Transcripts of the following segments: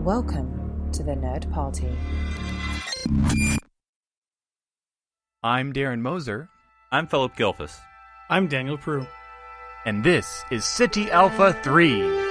Welcome to the Nerd Party. I'm Darren Moser. I'm Philip Gilfus. I'm Daniel Prue. And this is City Alpha 3.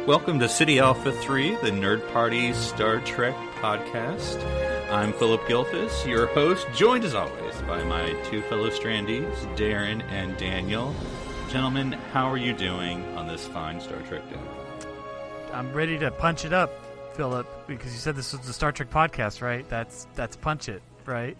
Welcome to City Alpha 3, the Nerd Party Star Trek podcast. I'm Philip Gilfus, your host, joined as always by my two fellow strandees, Darren and Daniel. Gentlemen, how are you doing on this fine Star Trek day? I'm ready to punch it up, Philip, because you said this was the Star Trek podcast, right? That's Punch It, right?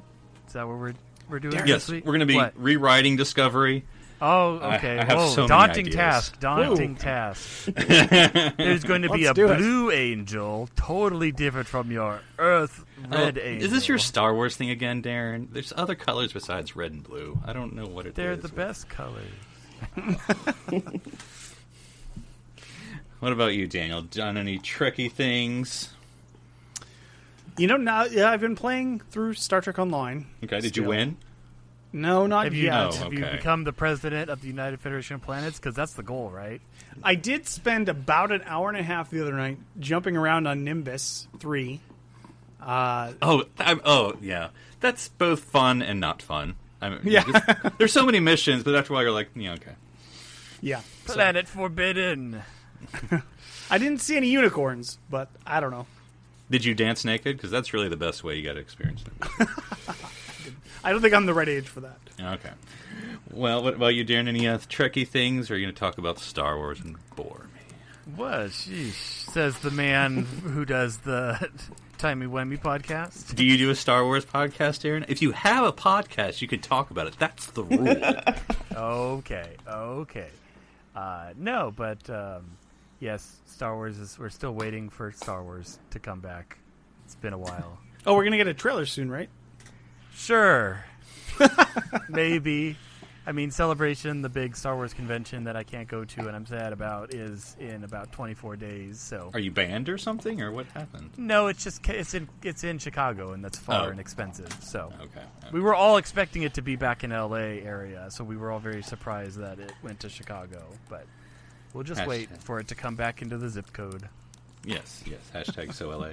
Is that what we're doing Yes, this week? we're going to be rewriting Discovery. Oh, okay. I have so many daunting ideas. task. Daunting task. There's going to be a blue angel, totally different from your Earth red angel. Is this your Star Wars thing again, Darren? There's other colors besides red and blue. I don't know what it is. They're the best colors. What about you, Daniel? Done any Trekkie things? You know, I've been playing through Star Trek Online. Okay, did you win? No, not Have you, yet. Oh, have you become the president of the United Federation of Planets? Because that's the goal, right? I did spend about an hour and a half the other night jumping around on Nimbus 3. Yeah. That's both fun and not fun. There's so many missions, but after a while you're like, yeah, okay. Yeah. Planet Forbidden. I didn't see any unicorns, but I don't know. Did you dance naked? Because that's really the best way you got to experience it. I don't think I'm the right age for that. Okay. Well, what about you, Darren? Any Trekkie things, or are you going to talk about Star Wars and bore me? What? Sheesh. Says the man who does the Timey Wimey podcast. Do you do a Star Wars podcast, Darren? If you have a podcast, you can talk about it. That's the rule. Okay. No, but yes, Star Wars we're still waiting for Star Wars to come back. It's been a while. Oh, we're going to get a trailer soon, right? Sure. Maybe. I mean, Celebration, the big Star Wars convention that I can't go to and I'm sad about, is in about 24 days. So, Are you banned or something, or what happened? no, it's in Chicago, and that's far and expensive. So, Okay. we were all expecting it to be back in LA area, so we were all very surprised that it went to Chicago. But we'll just wait for it to come back into the zip code. Yes. Hashtag so LA.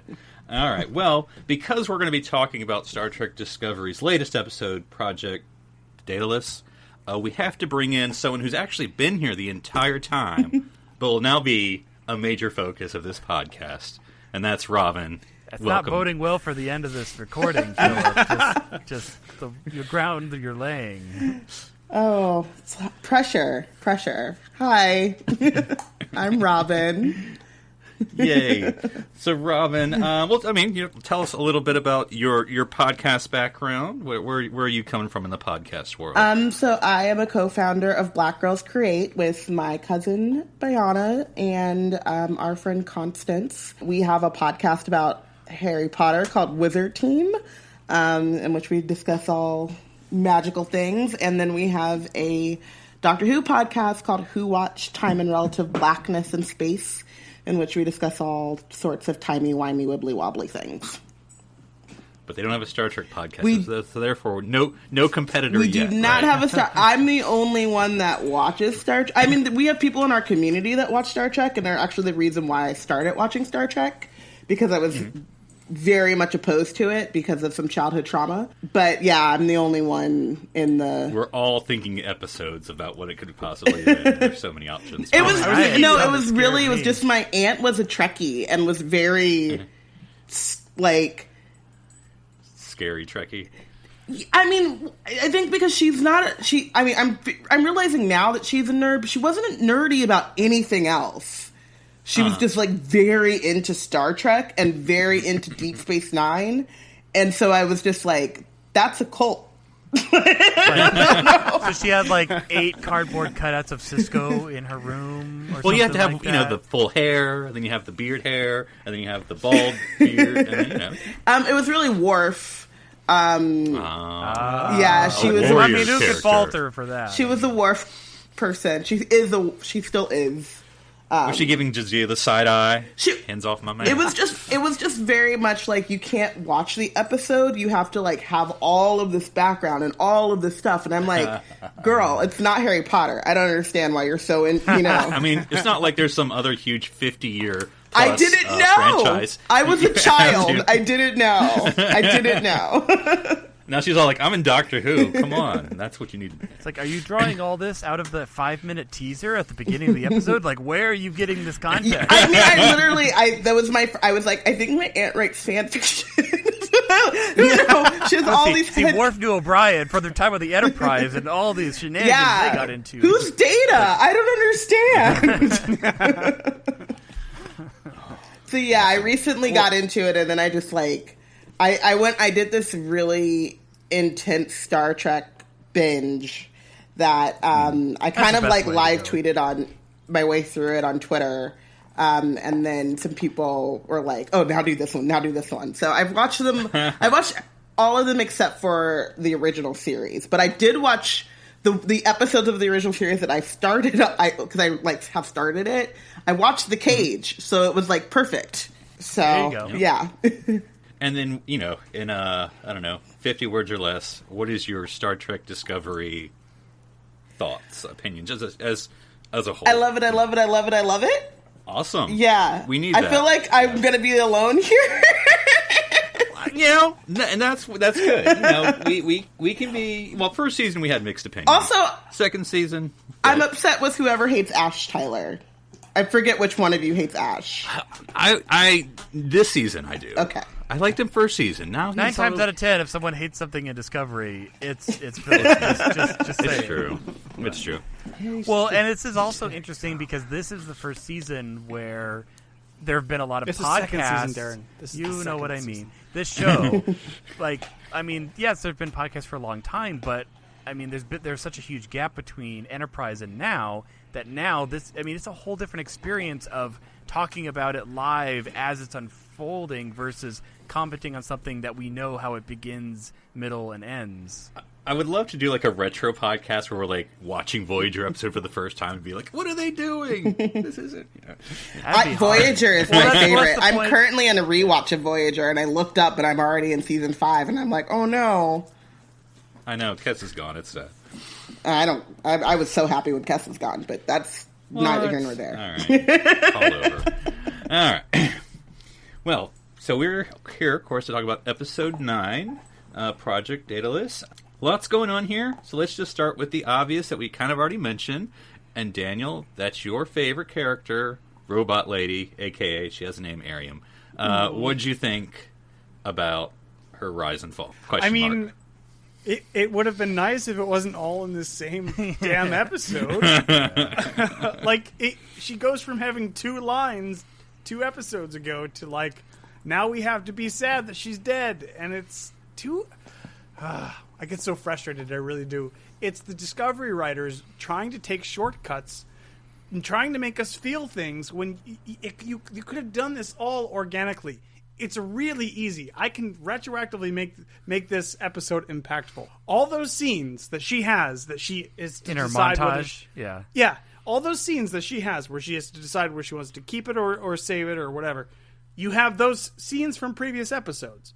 All right. Well, because we're going to be talking about Star Trek Discovery's latest episode, Project Daedalus, we have to bring in someone who's actually been here the entire time, but will now be a major focus of this podcast, and that's Robyn. That's Welcome. not boding well for the end of this recording, Philip. just your ground you're laying. Oh, it's pressure. Hi, I'm Robyn. Yay. So, Robyn, tell us a little bit about your podcast background. Where are you coming from in the podcast world? So I am a co-founder of Black Girls Create with my cousin, Bayana, and our friend, Constance. We have a podcast about Harry Potter called Wizard Team, in which we discuss all magical things. And then we have a Doctor Who podcast called Who Watch Time and Relative Blackness in Space, in which we discuss all sorts of timey-wimey, wibbly-wobbly things. But they don't have a Star Trek podcast, so therefore no competitor yet. We do not have a Star... I'm the only one that watches Star Trek. I mean, we have people in our community that watch Star Trek, and they're actually the reason why I started watching Star Trek, because I was very much opposed to it because of some childhood trauma. But yeah, I'm the only one in the... We're all thinking episodes about what it could possibly be. There's so many options. It was just my aunt was a Trekkie and was very, Scary Trekkie. I mean, I think because she's not... I'm realizing now that she's a nerd, but she wasn't nerdy about anything else. She was just, very into Star Trek and very into Deep Space Nine. And so I was just like, that's a cult. So she had, 8 cardboard cutouts of Cisco in her room or Well, you have to have, that. the full hair, and then you have the beard hair, and then you have the bald beard, and It was really Worf. Yeah, she was. warrior I mean, who could character. fault her for that? She was a Worf person. She still is. Was she giving Jadzia the side eye? She- Hands off my man. It was just very much like you can't watch the episode. You have to like have all of this background and all of this stuff. And I'm like, girl, it's not Harry Potter. I don't understand why you're so in. You know, I mean, it's not like there's some other huge 50-year. I didn't know. Franchise. I was You a have child. to. I didn't know. I didn't know. Now she's all like, "I'm in Doctor Who. Come on, that's what you need." It's like, are you drawing all this out of the 5-minute teaser at the beginning of the episode? Like, where are you getting this context? I mean, I was like, I think my aunt writes fan fiction. She has all these. See, Worf knew O'Brien for their time on the Enterprise and all these shenanigans they got into. Who's Data? I don't understand. So yeah, I recently got into it, and then I just like, I did this really intense Star Trek binge that I kind of the like best way to live do tweeted on my way through it on Twitter. And then some people were like, "Oh, now do this one. Now do this one." So I've watched them. I watched all of them except for the original series. But I did watch the episodes of the original series that I started. Because I like have started it. I watched The Cage, so it was like perfect. So There you go. yeah. And then, you know, in I don't know, 50 words or less, what is your Star Trek Discovery thoughts, opinions, just as a whole? I love it. I love it. I love it. I love it. Awesome. Yeah, We need I that. feel like I'm gonna be alone here. You know, and that's good. You know, we can be. Well, first season we had mixed opinions. Also, second season, I'm upset with whoever hates Ash Tyler. I forget which one of you hates Ash. I this season I do. Okay. I liked him first season. Now 9 times out of 10, if someone hates something in Discovery, it's Philip. just say It's it. true. It's true. Well, and this is also interesting because this is the first season where there have been a lot of It's the podcasts. second season, Darren. This is You the know what I second mean. season. This show, like, I mean, yes, there have been podcasts for a long time, but I mean, there's such a huge gap between Enterprise and now that now this, I mean, it's a whole different experience of talking about it live as it's unfolding versus commenting on something that we know how it begins, middle, and ends. I would love to do like a retro podcast where we're like watching Voyager episode for the first time and be like, "What are they doing? This isn't." You know. That'd be hard. Voyager is Well, my that's favorite. the I'm point. currently in a rewatch of Voyager, and I looked up, and I'm already in season 5, and I'm like, oh no. I know Kes is gone. It's sad. I was so happy when Kess was gone, but that's neither here nor there. All right, all over. All right. Well, so we're here, of course, to talk about episode 9, Project Daedalus. Lots going on here, so let's just start with the obvious that we kind of already mentioned. And Daniel, that's your favorite character, Robot Lady, a.k.a. she has a name, Airiam. What did you think about her rise and fall? I Question mean, mark. it would have been nice if it wasn't all in the same damn episode. She goes from having 2 lines 2 episodes ago to like, now we have to be sad that she's dead, and it's too. I get so frustrated. I really do. It's the Discovery writers trying to take shortcuts and trying to make us feel things when you could have done this all organically. It's really easy. I can retroactively make this episode impactful. All those scenes that she has, that she is to In her decide whether montage, yeah. yeah, all those scenes that she has where she has to decide where she wants to keep it or save it or whatever. You have those scenes from previous episodes.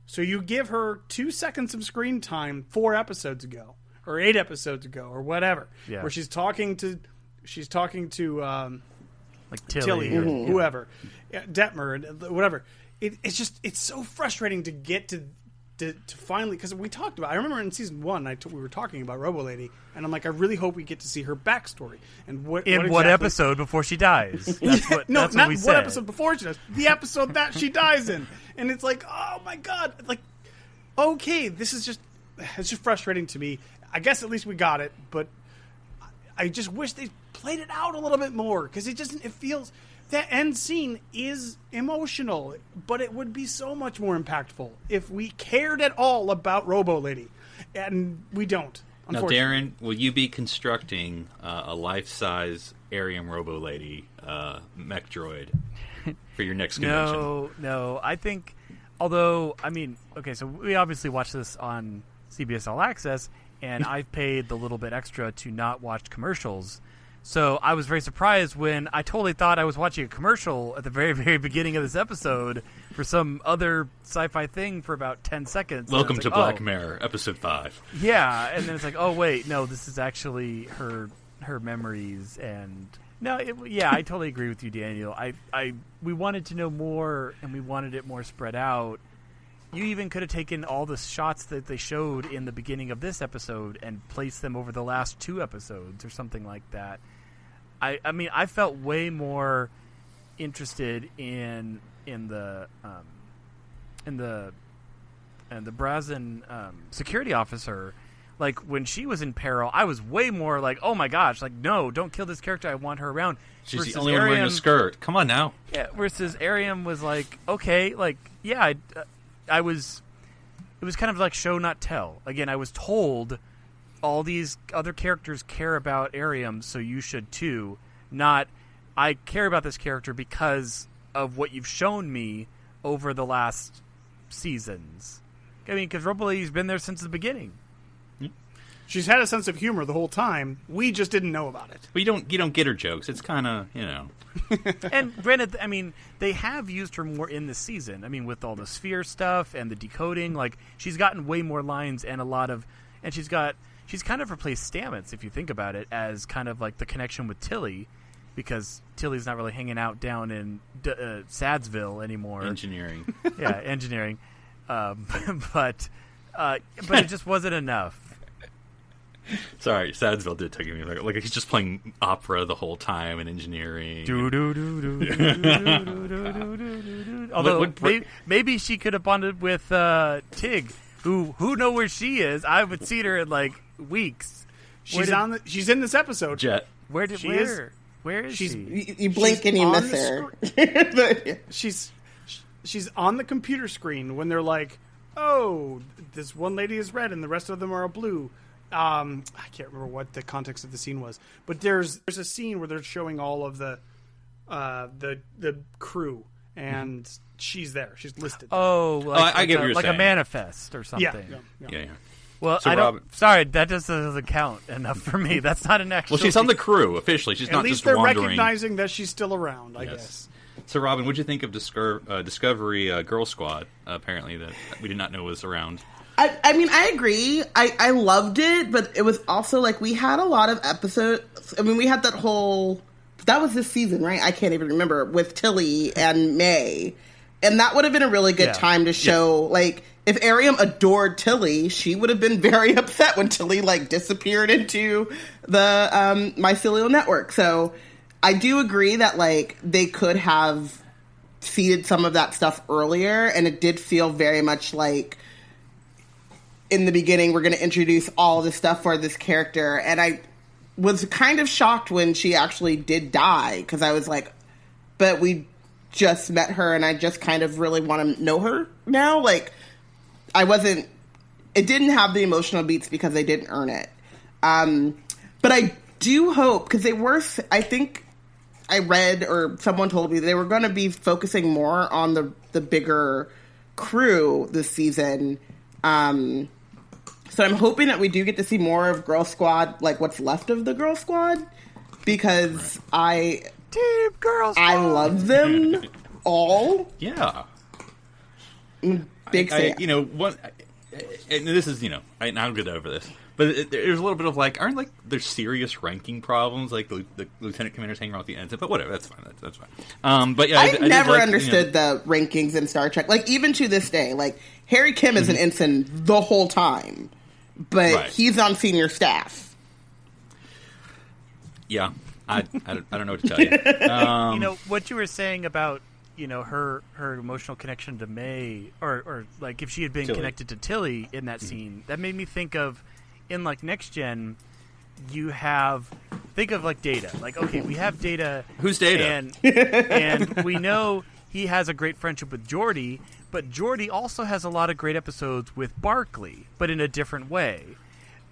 So you give her 2 seconds of screen time 4 episodes ago or 8 episodes ago or whatever, Yeah. where she's talking to Like Tilly Tilly. or whoever, Detmer, and whatever. It's so frustrating to get to finally, because we talked about. I remember in season 1, we were talking about Robo Lady, and I'm like, I really hope we get to see her backstory and what exactly, episode before she dies? That's what. no, that's not what we what said. episode before she does. The episode that she dies in, and it's like, oh my god, like, okay, it's just frustrating to me. I guess at least we got it, but I just wish they played it out a little bit more because it feels. That end scene is emotional, but it would be so much more impactful if we cared at all about Robo Lady, and we don't. Now, Darren, will you be constructing a life-size Airiam Robo Lady mech droid for your next convention? No. I think Although, I mean, okay, so we obviously watch this on CBS All Access, and I've paid the little bit extra to not watch commercials. So I was very surprised when I totally thought I was watching a commercial at the very, very beginning of this episode for some other sci-fi thing for about 10 seconds. Welcome to like, Black Mirror, episode 5. Yeah, and then it's like, oh, wait, no, this is actually her memories. And no, I totally agree with you, Daniel. We wanted to know more, and we wanted it more spread out. You even could have taken all the shots that they showed in the beginning of this episode and placed them over the last 2 episodes or something like that. I mean, I felt way more interested in the Brazen security officer. Like, when she was in peril, I was way more like, oh my gosh, like, no, don't kill this character. I want her around. She's versus the only one wearing a skirt. Come on now. Yeah, versus Airiam was like, okay, like, yeah, it was kind of like show, not tell. Again, I was told all these other characters care about Airiam, so you should too. Not, I care about this character because of what you've shown me over the last seasons. I mean, because Robyn's been there since the beginning. She's had a sense of humor the whole time. We just didn't know about it. But you don't get her jokes. It's kind of, And granted, I mean, they have used her more in this season. I mean, with all the sphere stuff and the decoding, like, she's gotten way more lines and she's kind of replaced Stamets, if you think about it, as kind of like the connection with Tilly, because Tilly's not really hanging out down in Sadsville anymore. engineering. Yeah, engineering. But it just wasn't enough. Sorry, Sadsville did take me like he's just playing opera the whole time and engineering. Although maybe she could have bonded with Tig, who know where she is. I haven't seen her in like weeks. She's in this episode. Jet. Where is she? You blink and you miss her. She's on the computer screen when they're like, oh, this one lady is red and the rest of them are blue. I can't remember what the context of the scene was, but there's a scene where they're showing all of the crew, and she's there. She's listed. Oh, like, I get what you're like saying. A manifest or something. Yeah. Well, So I don't. Robyn- Sorry, that just doesn't count enough for me. That's not an actual. Well, she's on the crew officially. She's At not least just they're wandering. recognizing that she's still around, I Yes. guess. So, Robyn, what'd you think of Discovery Girl Squad? Apparently, that we did not know was around. I mean, I agree. I loved it, but it was also like we had a lot of episodes. I mean, we had that was this season, right? I can't even remember, with Tilly and May. And that would have been a really good time to show, like, if Airiam adored Tilly, she would have been very upset when Tilly, like, disappeared into the mycelial network. So I do agree that, like, they could have seeded some of that stuff earlier, and it did feel very much like, in the beginning, we're going to introduce all this stuff for this character. And I was kind of shocked when she actually did die, because I was like, but we just met her and I just kind of really want to know her now. Like, it didn't have the emotional beats because they didn't earn it. But I do hope, because I think I read, or someone told me, they were going to be focusing more on the bigger crew this season. So I'm hoping that we do get to see more of Girl Squad, like what's left of the Girl Squad, because Team Girl Squad. I love them all. Yeah. Big fan. And this is, I'll get over this. But there's a little bit of like, aren't like there's serious ranking problems, like the lieutenant commanders hanging around with the ensign, but whatever, that's fine. That's fine. But yeah, I never like, understood the rankings in Star Trek. Like, even to this day, like, Harry Kim is an ensign the whole time, but he's on senior staff. Yeah, I don't know what to tell you. What you were saying about her emotional connection to May, or like if she had been connected to Tilly in that scene, that made me think of, in like Next Gen, think of like Data. Like, okay, we have Data. Who's Data? And we know he has a great friendship with Geordi, but Geordi also has a lot of great episodes with Barclay, but in a different way.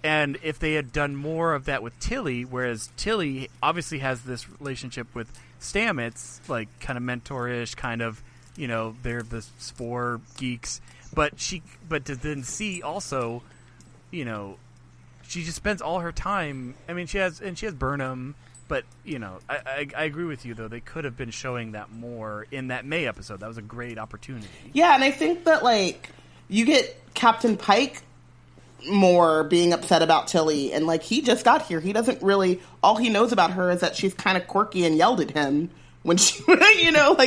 And if they had done more of that with Tilly, whereas Tilly obviously has this relationship with Stamets, like kind of mentor-ish, kind of they're the spore geeks. But to then see also, she just spends all her time. I mean, she has Burnham, but I agree with you though. They could have been showing that more in that May episode. That was a great opportunity. Yeah, and I think that you get Captain Pike more being upset about Tilly, and he just got here. He doesn't really. All he knows about her is that she's kind of quirky and yelled at him when she,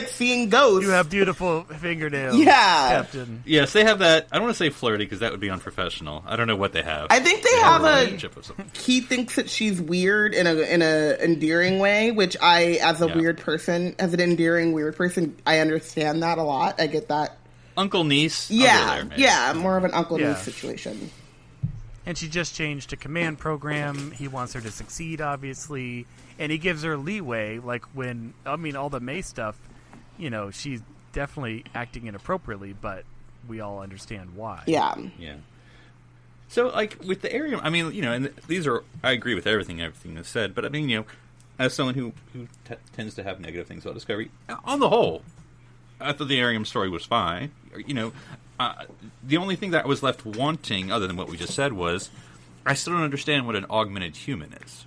seeing ghosts. You have beautiful fingernails, yeah, Captain. Yes, they have that. I don't want to say flirty because that would be unprofessional. I don't know what they have. I think they have a relationship of something. He thinks that she's weird in a endearing way, which I, as a weird person, as an endearing weird person, I understand that a lot. I get that. Uncle niece. Yeah, there, yeah, more of an uncle niece situation. And she just changed to command program. He wants her to succeed, obviously. And he gives her leeway, when, all the May stuff, she's definitely acting inappropriately, but we all understand why. Yeah. Yeah. So, with the Airiam, and these are, I agree with everything is said, but as someone who tends to have negative things about Discovery, on the whole, I thought the Airiam story was fine. The only thing that I was left wanting, other than what we just said, was I still don't understand what an augmented human is.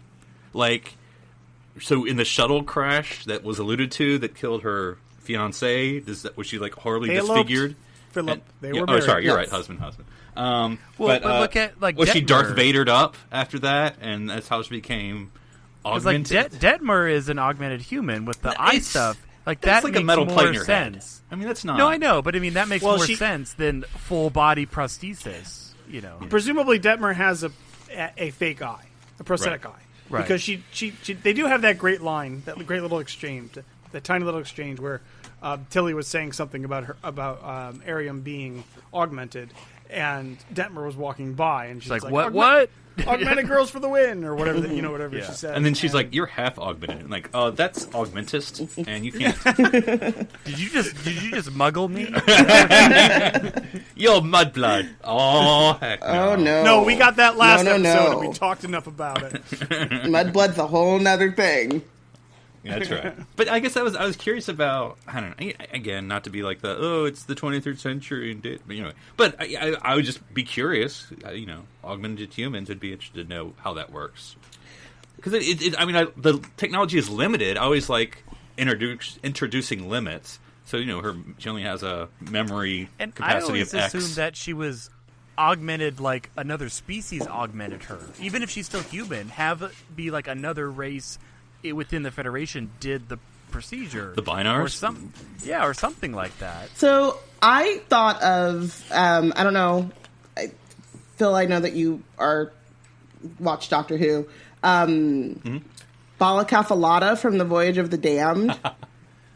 So in the shuttle crash that was alluded to that killed her fiancé, was she horribly disfigured? Philip, they were Oh, married. sorry, you're Yes. right, husband. But look at was she Detmer. Darth Vadered up after that, and that's how she became augmented? Detmer is an augmented human with the eye stuff. That's that like makes a metal more plate in your sense. head. That's not. No, I know, but that makes Well, more she- sense than full body prosthesis. Presumably, Detmer has a fake eye, a prosthetic eye, Right. because she they do have that great line, that great little exchange, that tiny little exchange where Tilly was saying something about Airiam being augmented, and Detmer was walking by, and she's It's like, like, what? Augmented girls for the win, or whatever, whatever Yeah. she said. And then she's like, "You're half augmented." I'm like, "Oh, that's augmentist, and you can't." Did you just muggle me? Yo, mudblood. Oh, heck no. Oh, no. No, we got that last No, no, episode, no. and we talked enough about it. Mudblood's a whole nother thing. Yeah, that's right. But I guess I was curious about, I don't know, again, not to be like it's the 23rd century, but I would just be curious, augmented humans would be interested to know how that works. Because the technology is limited. I always like introducing limits. So, she only has a memory And I capacity always of X. assumed that she was augmented, like another species augmented her. Even if she's still human, be like another race within the Federation did the procedure. The Binars? Or something like that. So I thought of, I don't know, Phil, I know that you watch Doctor Who. Balacafalata from the Voyage of the Damned.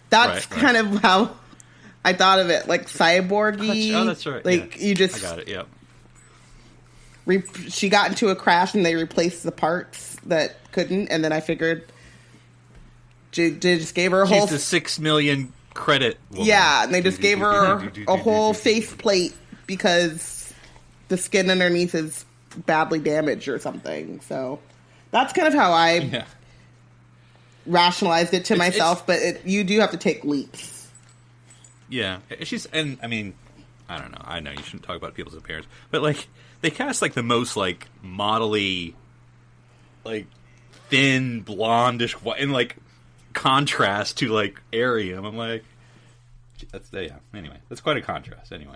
That's Right. kind of how I thought of it, like cyborgy. Oh, that's right. You just, I got it, yep. She got into a crash and they replaced the parts that couldn't, and then I figured they just gave her a whole... She's the 6 million credit woman. Yeah, and they just gave her a whole face plate because the skin underneath is badly damaged or something. So that's kind of how I rationalized it to myself, but you do have to take leaps. Yeah. I don't know. I know you shouldn't talk about people's appearance, but they cast the most modelly, thin, blondish, white, and contrast to Airiam. I'm like, anyway, that's quite a contrast. Anyway,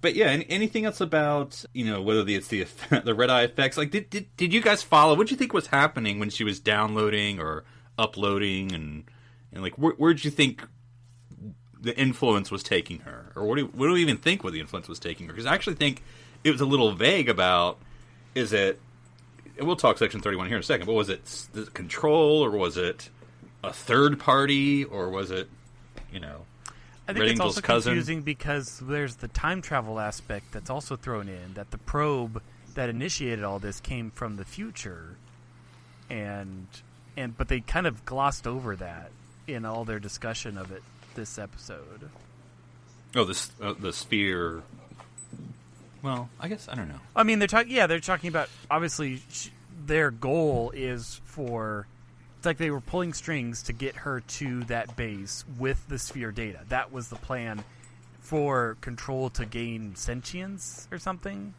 but yeah, anything else about whether it's the the red eye effects? Did you guys follow? What did you think was happening when she was downloading or uploading, and where did you think the influence was taking her, or what do we even think where the influence was taking her? Because I actually think it was a little vague about, is it, and we'll talk Section 31 here in a second, but was it the control, or was it a third party, or was it, I think Red it's Angel's also cousin? confusing because there's the time travel aspect that's also thrown in, that the probe that initiated all this came from the future, but they kind of glossed over that in all their discussion of it this episode. Oh, the sphere. Well, I guess I don't know. I mean, they're talking about, obviously their goal is for It's like they were pulling strings to get her to that base with the sphere data. That was the plan for Control to gain sentience or something.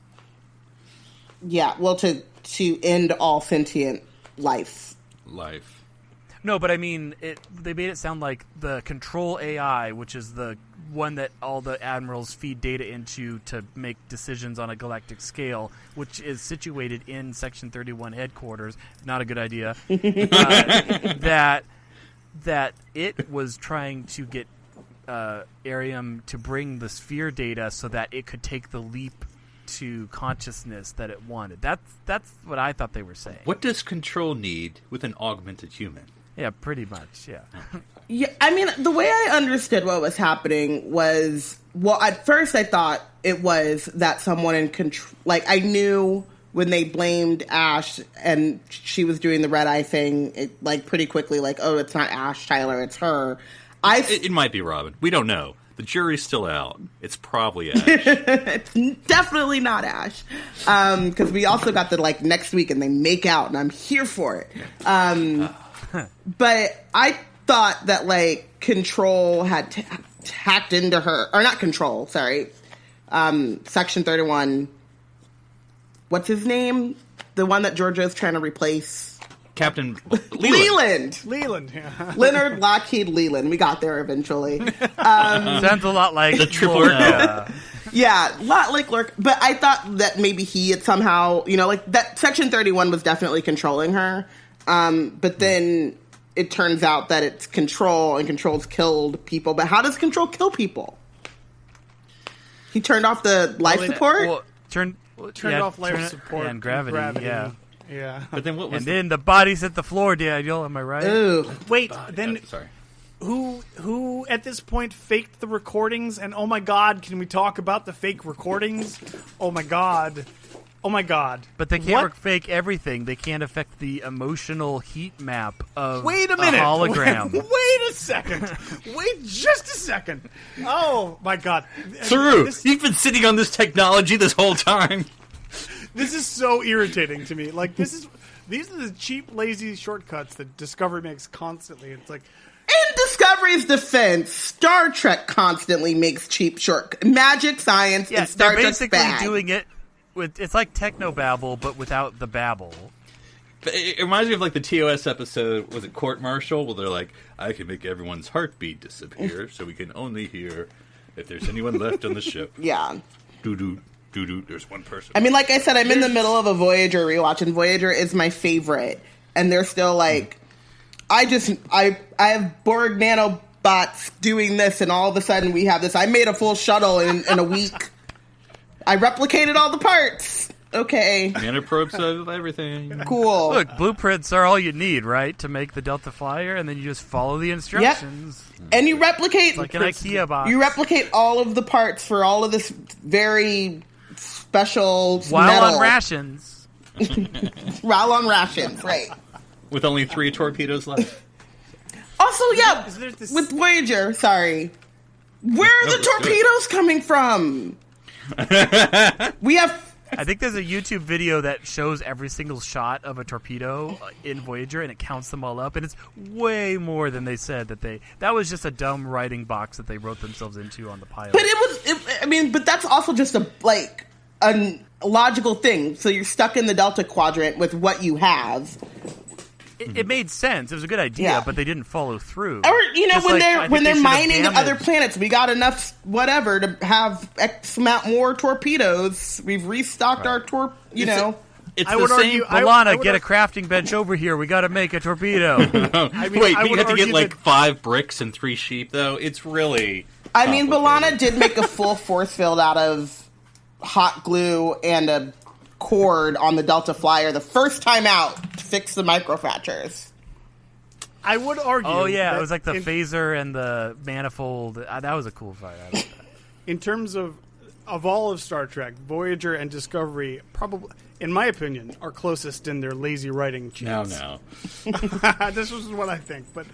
Yeah, well, to end all sentient life. No, but I mean, they made it sound like the Control AI, which is the one that all the admirals feed data into to make decisions on a galactic scale, which is situated in Section 31 headquarters. Not a good idea. That it was trying to get Airiam to bring the sphere data so that it could take the leap to consciousness that it wanted. That's what I thought they were saying. What does Control need with an augmented human? Yeah, pretty much, yeah. Yeah, I mean, the way I understood what was happening was, well, at first I thought it was that someone in control, like, I knew when they blamed Ash and she was doing the red eye thing, it, like, pretty quickly, like, oh, it's not Ash, Tyler, it's her. It might be Robyn. We don't know. The jury's still out. It's probably Ash. It's definitely not Ash. Because we also got the, like, next week and they make out, and I'm here for it. But I thought that, like, Control had hacked into her, or not Control, sorry. Section 31. What's his name? The one that Georgia's trying to replace. Captain Leland. Yeah. Leonard Lockheed Leland. We got there eventually. Sounds a lot like the triple Florida. Yeah, a lot like Lurk. But I thought that maybe he had somehow, you know, like that Section 31 was definitely controlling her. But then it turns out that it's Control, and Control's killed people. But how does Control kill people? He turned off the life support? Well, turned off life support and gravity, yeah. Yeah. But then what was then the bodies hit the floor, Daniel, am I right? Ooh. Wait, then sorry. who at this point faked the recordings? And oh my god, can we talk about the fake recordings? Oh my god. But they can't fake everything. They can't affect the emotional heat map of Wait a minute. hologram. Wait a second. Wait just a second. Oh my god. You've been sitting on this technology this whole time. This is so irritating to me. Like, these are the cheap, lazy shortcuts that Discovery makes constantly. It's like, In Discovery's defense, Star Trek constantly makes cheap magic, science, and Star they're Trek's basically bad. doing it with, it's like technobabble, but without the babble. It reminds me of like the TOS episode, was it Court Martial, where they're like, I can make everyone's heartbeat disappear, so we can only hear if there's anyone left on the ship. Yeah. Doo-doo. There's one person. I mean, like I said, I'm in the middle of a Voyager rewatch, and Voyager is my favorite. And they're still like, I have Borg nanobots doing this, and all of a sudden we have this. I made a full shuttle in a week. I replicated all the parts. Okay. Nanoprobes of everything. Cool. Look, blueprints are all you need, right, to make the Delta Flyer, and then you just follow the instructions. Yep. And you replicate... It's like an IKEA box. You replicate all of the parts for all of this very special While metal. on rations. While on rations, right. With only 3 torpedoes left. Also, yeah, Is there this- with Voyager, sorry. Where are the torpedoes coming from? We have... I think there's a YouTube video that shows every single shot of a torpedo in Voyager, and it counts them all up, and it's way more than they said that was just a dumb writing box that they wrote themselves into on the pilot. But but that's also just a logical thing. So you're stuck in the Delta Quadrant with what you have. It made sense. It was a good idea, Yeah. but they didn't follow through. Or Just when like, they're should've mining damaged- other planets, we got enough whatever to have X amount more torpedoes. We've restocked our It's I the would same. argue- I Milana, would get a ar- crafting bench over here. We got to make a torpedo. Wait, I but you would have to get argue like that- 5 bricks and 3 sheep, though. It's really. I mean, complicated. B'Elanna did make a full force field out of hot glue and a cord on the Delta Flyer the first time out to fix the microfractures. I would argue. Oh yeah, that it was like the phaser and the manifold. That was a cool fight. I like that. in terms of all of Star Trek, Voyager and Discovery probably, in my opinion, are closest in their lazy writing cheats. No. This was what I think, but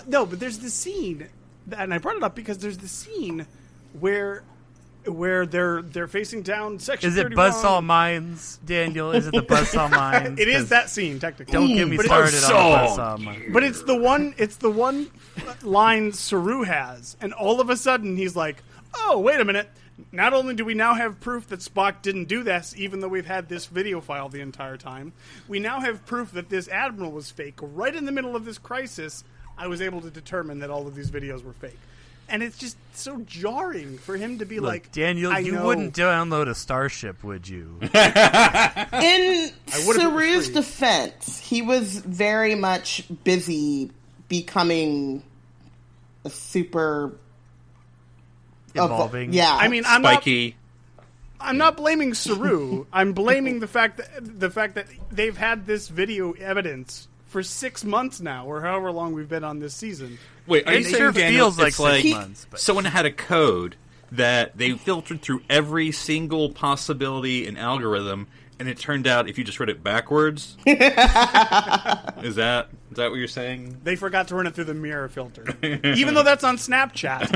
no. But there's the scene, and I brought it up because there's the scene where where they're facing down Section Is it 31. Buzzsaw Mines, Daniel? Is it the Buzzsaw Mines? It is that scene, technically. Don't get me started on the Buzzsaw Mines. But it's the one line Saru has, and all of a sudden he's like, "Oh, wait a minute! Not only do we now have proof that Spock didn't do this, even though we've had this video file the entire time, we now have proof that this admiral was fake. Right in the middle of this crisis, I was able to determine that all of these videos were fake." And it's just so jarring for him to be like, Daniel, you wouldn't download a Starship, would you? In Saru's defense, he was very much busy becoming a super evolving. Yeah, I mean, spiky. I'm not blaming Saru. I'm blaming the fact that they've had this video evidence for 6 months now, or however long we've been on this season. Wait, are you It saying, sure Daniel, feels like it's like 6 months. But someone had a code that they filtered through every single possibility and algorithm, and it turned out if you just read it backwards? Is that what you're saying? They forgot to run it through the mirror filter, even though that's on Snapchat.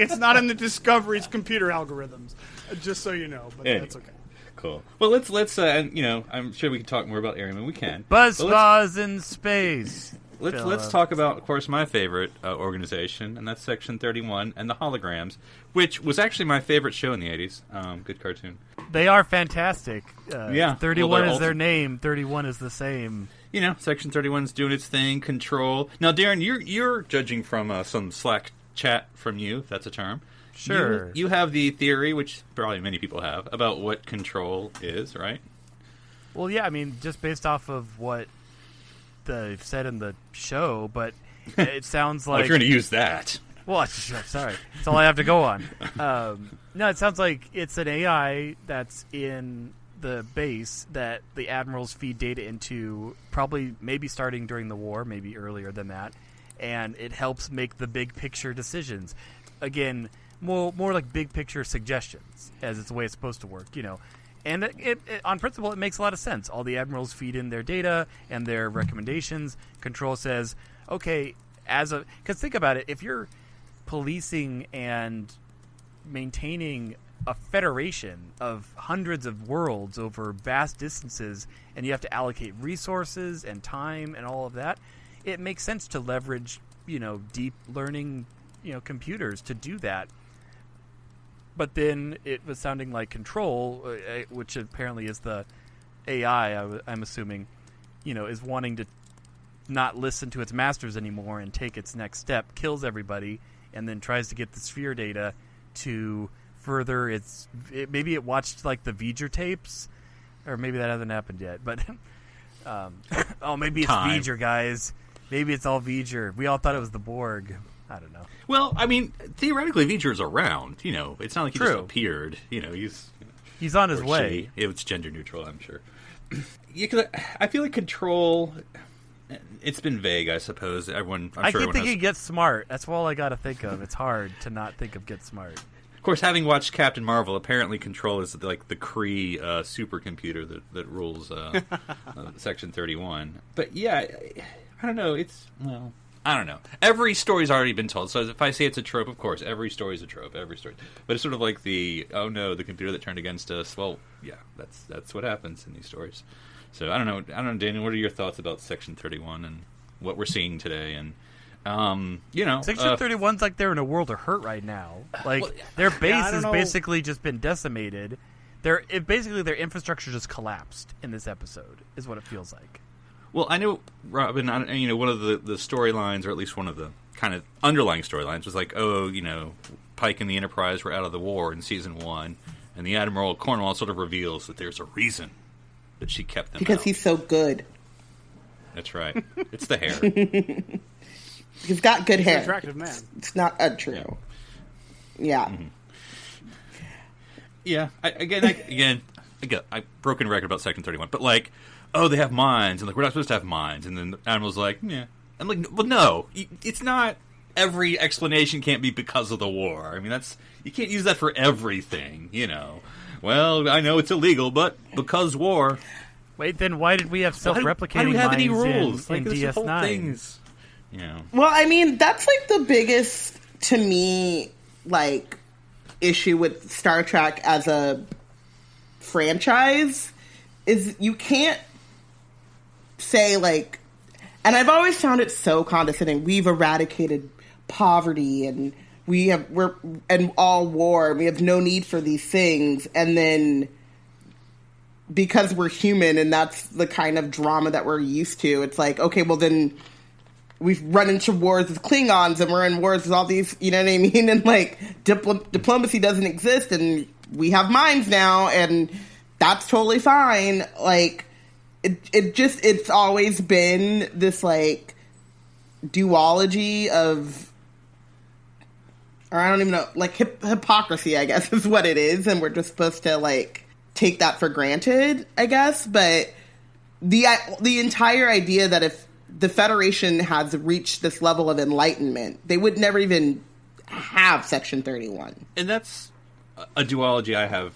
It's not in the Discovery's computer algorithms. Just so you know, but that's okay. Cool. Well, let's I'm sure we can talk more about Airiam, and we can. Buzzsaws in space. Let's talk about, of course, my favorite organization, and that's Section 31 and the holograms, which was actually my favorite show in the 80s. Good cartoon. They are fantastic. 31 well, is their name. 31 is the same. You know, Section 31's doing its thing. Control. Now, Darren, you're judging from some Slack chat from you, if that's a term. Sure. You have the theory, which probably many people have, about what control is, right? Well, yeah, I mean, just based off of what they've said in the show, but it sounds like... if you're going to use that. Well, sorry. That's all I have to go on. No, it sounds like it's an AI that's in the base that the admirals feed data into, probably maybe starting during the war, maybe earlier than that, and it helps make the big picture decisions. Again, more like big picture suggestions, as it's the way it's supposed to work, you know. And it, on principle, it makes a lot of sense. All the admirals feed in their data and their recommendations. Control says, okay, because think about it, if you're policing and maintaining a federation of hundreds of worlds over vast distances, and you have to allocate resources and time and all of that, it makes sense to leverage, deep learning, computers to do that. But then it was sounding like Control, which apparently is the AI, I'm assuming, is wanting to not listen to its masters anymore and take its next step, kills everybody, and then tries to get the sphere data to further maybe it watched like the V'ger tapes, or maybe that hasn't happened yet. But maybe it's V'ger, guys. Maybe it's all V'ger. We all thought it was the Borg. I don't know. Well, I mean, theoretically, V'ger's around. It's not like he just appeared. He's on his way. It's gender neutral, I'm sure. I feel like Control. It's been vague, I suppose. I keep thinking Get Smart. That's all I got to think of. It's hard to not think of Get Smart. Of course, having watched Captain Marvel, apparently Control is like the Kree supercomputer that rules Section 31. But yeah, I don't know. I don't know. Every story's already been told. So if I say it's a trope, of course, every story's a trope. Every story. But it's sort of like the computer that turned against us. Well, yeah, that's what happens in these stories. So I don't know, Daniel. What are your thoughts about Section 31 and what we're seeing today? And Section 31's like they're in a world of hurt right now. Like their base has basically just been decimated. Their infrastructure just collapsed in this episode. Is what it feels like. Well, I know, Robyn, one of the storylines, or at least one of the kind of underlying storylines, was like, Pike and the Enterprise were out of the war in Season 1, and the Admiral Cornwall sort of reveals that there's a reason that she kept them because out. He's so good. That's right. It's the hair. He's got good hair. He's an attractive man. It's not untrue. Yeah. Mm-hmm. Yeah. I broken record about Section 31, but like, they have minds, and like we're not supposed to have minds, and then the Admiral's like, yeah. I'm like, well, no, it's not. Every explanation can't be because of the war. I mean, you can't use that for everything, Well, I know it's illegal, but because war. Wait, then why did we have self-replicating why do we have minds any rules in DS9? Yeah. Well, I mean, that's like the biggest, to me, like, issue with Star Trek as a franchise is you can't say, like, and I've always found it so condescending. We've eradicated poverty and we're all war. We have no need for these things. And then because we're human and that's the kind of drama that we're used to, it's like, okay, well then we've run into wars with Klingons and we're in wars with all these, you know what I mean? And like diplomacy doesn't exist and we have minds now and that's totally fine. Like it's always been this like duology of, or I don't even know, like hypocrisy, I guess is what it is. And we're just supposed to like take that for granted, I guess. But the entire idea that if the Federation has reached this level of enlightenment, they would never even have Section 31. And that's a duology I have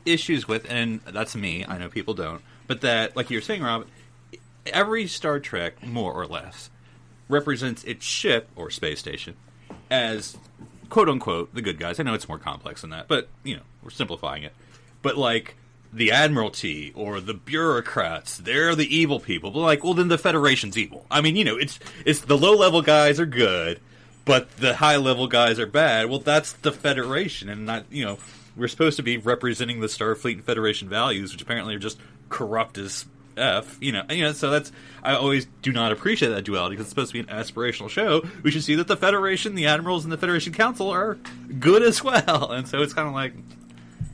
issues with, and that's me. I know people don't. But that, like you were saying, Rob, every Star Trek, more or less, represents its ship, or space station, as, quote-unquote, the good guys. I know it's more complex than that, but, you know, we're simplifying it. But, like, the Admiralty or the bureaucrats, they're the evil people. But like, well, then the Federation's evil. I mean, you know, it's the low-level guys are good, but the high-level guys are bad. Well, that's the Federation, and not, you know, we're supposed to be representing the Starfleet and Federation values, which apparently are just corrupt as F, you know, so that's, I always do not appreciate that duality because it's supposed to be an aspirational show. We should see that the Federation, the Admirals, and the Federation Council are good as well, and so it's kind of like,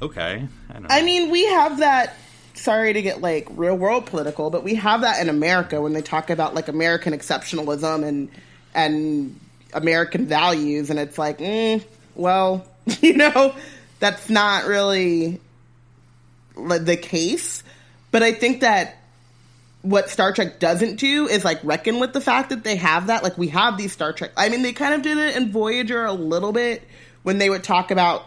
okay, I don't know. I mean, we have that, sorry to get like real world political, but we have that in America when they talk about like American exceptionalism and American values, and it's like, well, you know, that's not really the case. But I think that what Star Trek doesn't do is like reckon with the fact that they have that. Like, we have these Star Trek, I mean, they kind of did it in Voyager a little bit when they would talk about,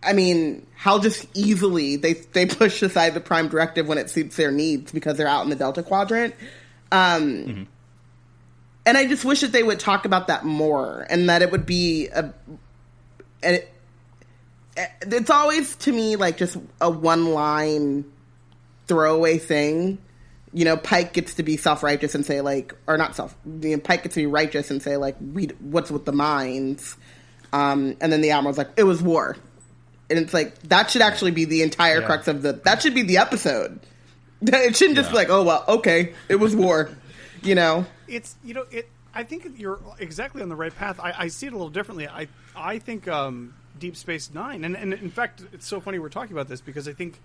I mean, how just easily they push aside the Prime Directive when it suits their needs because they're out in the Delta Quadrant. And I just wish that they would talk about that more, and that it would be it's always, to me, like just a one-line throwaway thing. You know, Pike gets to be self-righteous and say, like, or not Pike gets to be righteous and say, like, what's with the mines? And then the Admiral's like, it was war. And it's like, that should actually be the entire crux of that should be the episode. It shouldn't just be like, oh, well, okay, it was war, you know? It's, you know, I think you're exactly on the right path. I see it a little differently. I think Deep Space Nine, and in fact, it's so funny we're talking about this because I think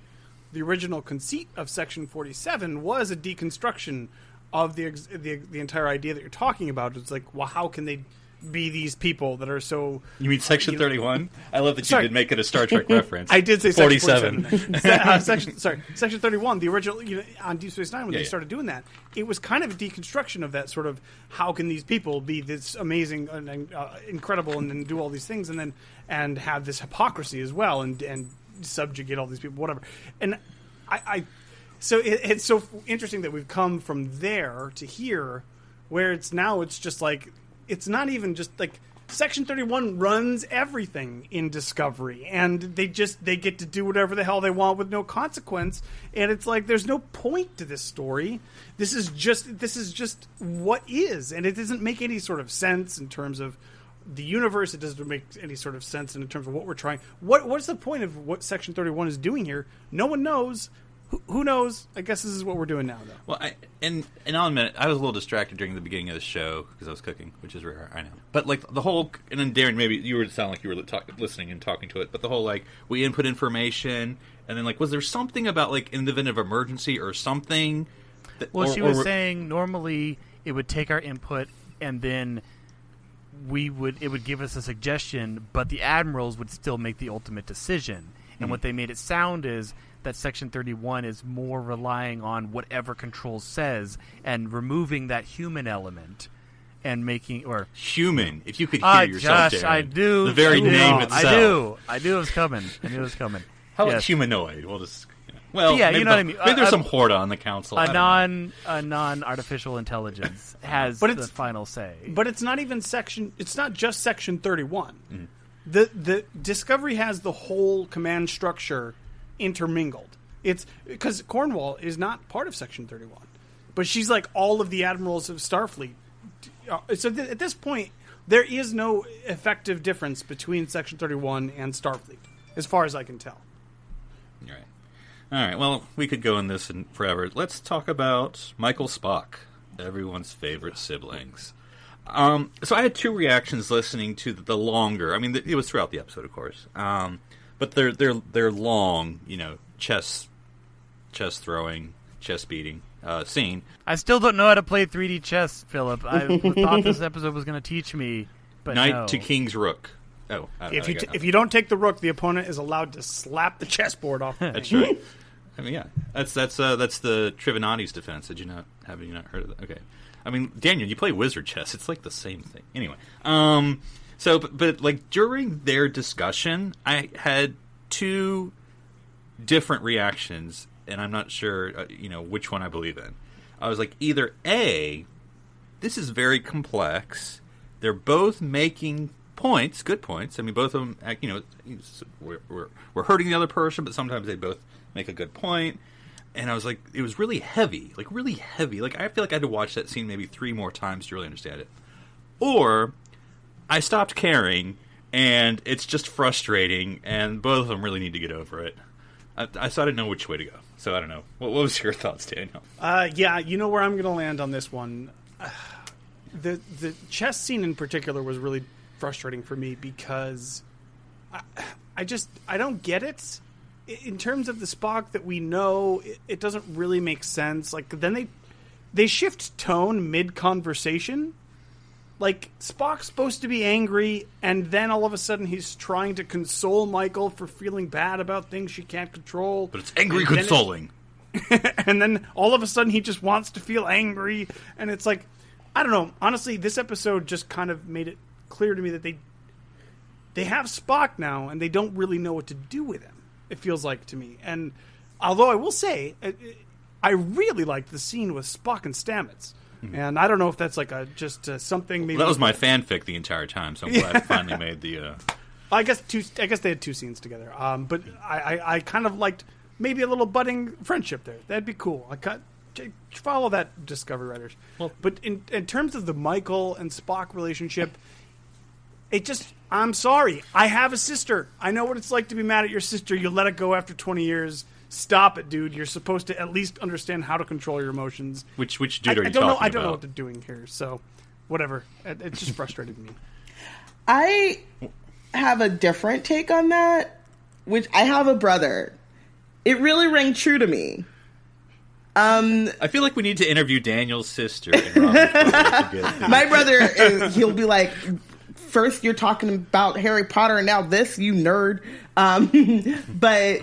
the original conceit of Section 47 was a deconstruction of the entire idea that you're talking about. It's like, well, how can they be these people that are so... You mean Section 31? I love that you did make it a Star Trek reference. I did say 47. Section 31, the original, you know, on Deep Space Nine, when they started doing that, it was kind of a deconstruction of that sort of, how can these people be this amazing and incredible and then do all these things and have this hypocrisy as well and subjugate all these people, whatever. And so it's so interesting that we've come from there to here, where it's just like, it's not even just like Section 31 runs everything in Discovery, and they get to do whatever the hell they want with no consequence. And it's like, there's no point to this story. This is just what is, and it doesn't make any sort of sense in terms of the universe. It doesn't make any sort of sense in terms of what we're trying. What's the point of what Section 31 is doing here? No one knows. Who knows? I guess this is what we're doing now, though. Well, and I'll admit, I was a little distracted during the beginning of the show because I was cooking, which is rare, I know. But, like, the whole... And then, Darren, maybe you were sound like you were listening and talking to it, but the whole, like, we input information, and then, like, was there something about, like, in the event of emergency or something? Well, she was saying normally it would take our input, and then it would give us a suggestion, but the admirals would still make the ultimate decision. And what they made it sound is that Section 31 is more relying on whatever Control says and removing that human element and making... or human. If you could hear yourself, Josh, Darren. I do. The very name itself. I knew it was coming. I knew it was coming. How about humanoid? We'll just... Well, yeah, you know what I mean. Maybe there's some Horda on the council. A non-artificial intelligence has the final say. But it's not even Section... It's not just Section 31. The Discovery has the whole command structure intermingled. It's because Cornwall is not part of Section 31, but she's like all of the admirals of Starfleet. So at this point, there is no effective difference between Section 31 and Starfleet, as far as I can tell. All right. Well, we could go in this forever. Let's talk about Michael Spock, everyone's favorite siblings. So I had two reactions listening to the longer. I mean, it was throughout the episode, of course. But they're long, chess throwing, chess beating scene. I still don't know how to play 3D chess, Philip. I thought this episode was going to teach me, but Knight no. to King's Rook. Oh, if you don't take the rook, the opponent is allowed to slap the chessboard off. That's right. I mean, yeah, that's the Trivanati's defense. Have you not heard of that? Okay. I mean, Daniel, you play wizard chess. It's like the same thing. Anyway, so but like during their discussion, I had two different reactions, and I'm not sure, which one I believe in. I was like, either A, this is very complex. They're both making points, good points. I mean, both of them, we're hurting the other person, but sometimes they both make a good point. And I was like, it was really heavy. Like, I feel like I had to watch that scene maybe 3 more times to really understand it. Or I stopped caring, and it's just frustrating, and both of them really need to get over it. So I didn't know which way to go. So I don't know. What was your thoughts, Daniel? Yeah, you know where I'm going to land on this one. The chess scene in particular was really frustrating for me because I don't get it. In terms of the Spock that we know, it doesn't really make sense. Like, then they shift tone mid-conversation. Like, Spock's supposed to be angry, and then all of a sudden he's trying to console Michael for feeling bad about things she can't control. But it's angry consoling. And then all of a sudden he just wants to feel angry, and it's like, I don't know. Honestly, this episode just kind of made it clear to me that they have Spock now, and they don't really know what to do with him. It feels like to me. And although I will say, I really liked the scene with Spock and Stamets. Mm-hmm. And I don't know if that's like just something. Maybe that was my fanfic the entire time, so I'm glad it finally made the. I guess they had 2 scenes together. But I kind of liked maybe a little budding friendship there. That'd be cool. Follow that, Discovery writers. Well, but in terms of the Michael and Spock relationship, I'm sorry. I have a sister. I know what it's like to be mad at your sister. You let it go after 20 years. Stop it, dude. You're supposed to at least understand how to control your emotions. Which dude are you talking about? I don't know what they're doing here, so whatever. It just frustrated me. I have a different take on that, which I have a brother. It really rang true to me. I feel like we need to interview Daniel's sister. My brother, he'll be like, first you're talking about Harry Potter and now this, you nerd. But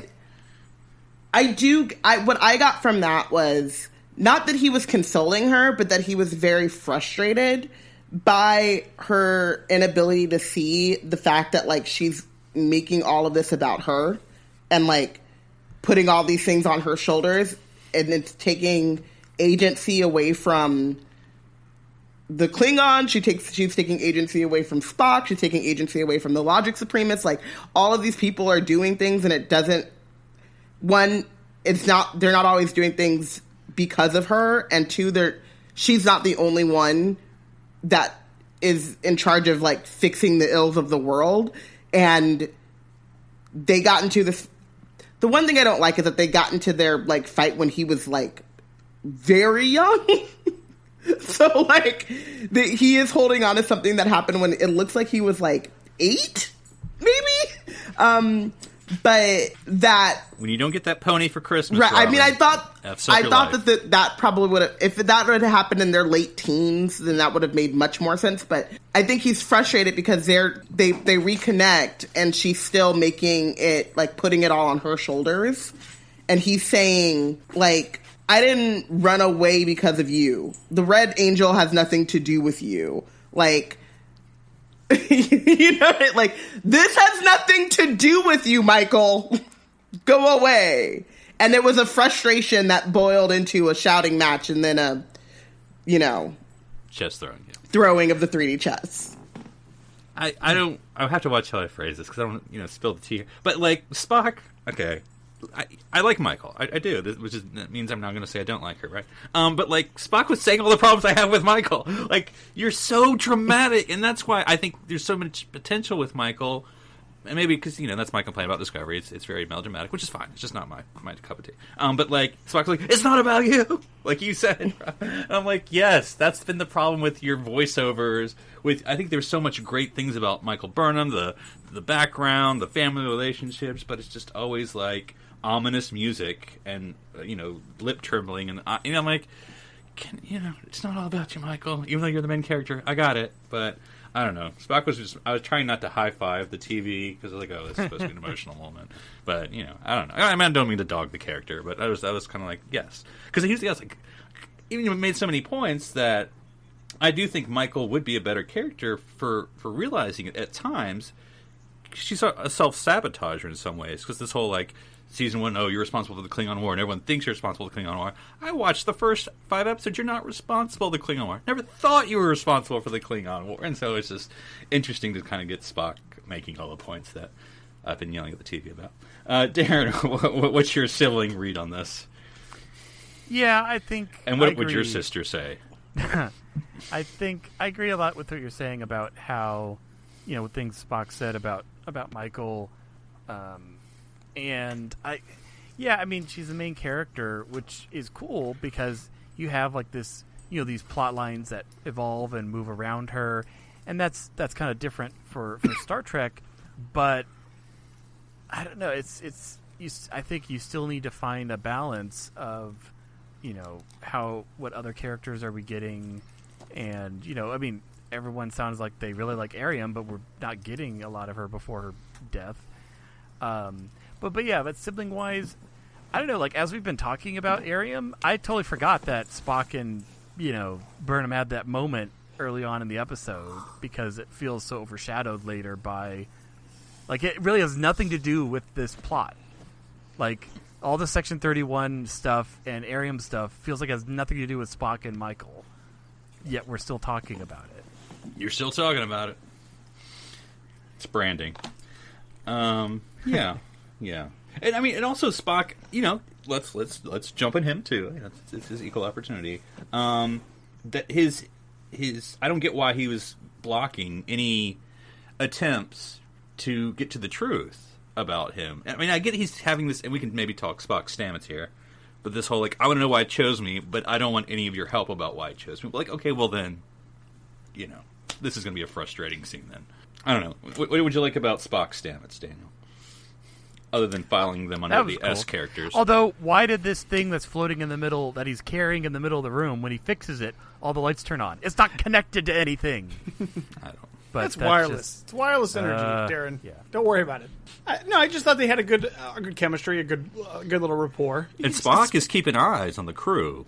what I got from that was not that he was consoling her, but that he was very frustrated by her inability to see the fact that, like, she's making all of this about her and, like, putting all these things on her shoulders, and it's taking agency away from the Klingon. She's taking agency away from Spock. She's taking agency away from the Logic Supremists. Like, all of these people are doing things, and it doesn't. One, they're not always doing things because of her, and 2, she's not the only one that is in charge of, like, fixing the ills of the world. And they got into this. The one thing I don't like is that they got into their, like, fight when he was, like, very young. So, like, he is holding on to something that happened when it looks like he was, like, 8, maybe? But that... When you don't get that pony for Christmas, right? Robyn, I mean, I thought that probably would have... If that would have happened in their late teens, then that would have made much more sense. But I think he's frustrated because they reconnect, and she's still making it, like, putting it all on her shoulders. And he's saying, like, I didn't run away because of you. The Red Angel has nothing to do with you. Like... you know, like, this has nothing to do with you, Michael. Go away. And it was a frustration that boiled into a shouting match and then a, chess throwing. Yeah. Throwing of the 3D chess. I I'll have to watch how I phrase this because I don't, spill the tea. But like Spock, okay, I like Michael. I do, that means I'm not going to say I don't like her, right? But like Spock was saying all the problems I have with Michael. Like, you're so dramatic, and that's why I think there's so much potential with Michael. And maybe because, that's my complaint about Discovery. It's very melodramatic, which is fine. It's just not my cup of tea. But, like, Spock's like, it's not about you, like you said. And I'm like, yes, that's been the problem with your voiceovers. I think there's so much great things about Michael Burnham, the background, the family relationships, but it's just always, like, ominous music and, lip trembling. And, I'm like, it's not all about you, Michael, even though you're the main character. I got it, but... I don't know. Spock I was trying not to high-five the TV because I was like, oh, this is supposed to be an emotional moment. But, I don't know. I don't mean to dog the character, but I was kind of like, yes. Because he was like, even made so many points that I do think Michael would be a better character for realizing it at times. She's a self-sabotager in some ways because this whole, like, Season 1, you're responsible for the Klingon War, and everyone thinks you're responsible for the Klingon War. I watched the first 5 episodes, you're not responsible for the Klingon War. Never thought you were responsible for the Klingon War. And so it's just interesting to kind of get Spock making all the points that I've been yelling at the TV about. Darren, what's your sibling read on this? Yeah, I think... And what would your sister say? I think I agree a lot with what you're saying about how, things Spock said about Michael... And she's the main character, which is cool because you have like this, these plot lines that evolve and move around her, and that's kind of different for Star Trek. But I don't know. I think you still need to find a balance of, what other characters are we getting, and everyone sounds like they really like Airiam, but we're not getting a lot of her before her death. But sibling wise, I don't know, like as we've been talking about Airiam, I totally forgot that Spock and, Burnham had that moment early on in the episode because it feels so overshadowed later by, like, it really has nothing to do with this plot. Like, all the Section 31 stuff and Airiam stuff feels like it has nothing to do with Spock and Michael, yet we're still talking about it. You're still talking about it. It's branding. Yeah, and also Spock. Let's jump in him too. It's his equal opportunity. That his I don't get why he was blocking any attempts to get to the truth about him. I mean, I get he's having this, and we can maybe talk Spock Stamets here, but this whole like, I want to know why it chose me, but I don't want any of your help about why it chose me. Like, okay, well then, this is going to be a frustrating scene then. I don't know. What would you like about Spock Stamets, Daniel? Other than filing them under the cool. S characters. Although, why did this thing that's floating in the middle, that he's carrying in the middle of the room, when he fixes it, all the lights turn on? It's not connected to anything. I don't. But that's wireless. It's wireless energy, Darren. Yeah. Don't worry about it. I just thought they had a good chemistry, a good little rapport. And Spock is keeping eyes on the crew.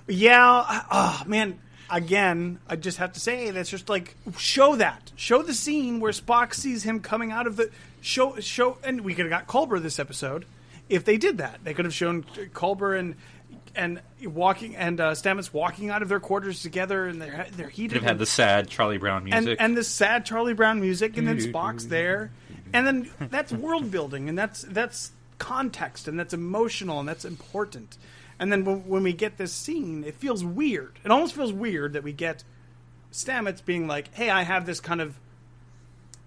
Yeah. Oh man. Again, I just have to say that's just like show the scene where Spock sees him coming out of the show, and we could have got Culber this episode if they did that. They could have shown Culber and walking and Stamets walking out of their quarters together, and they're heated. Could have had the sad Charlie Brown music, and the sad Charlie Brown music, and then Spock's there, and then that's world building, and that's context, and that's emotional, and that's important. And then when we get this scene, it feels weird. It almost feels weird that we get Stamets being like, hey, I have this kind of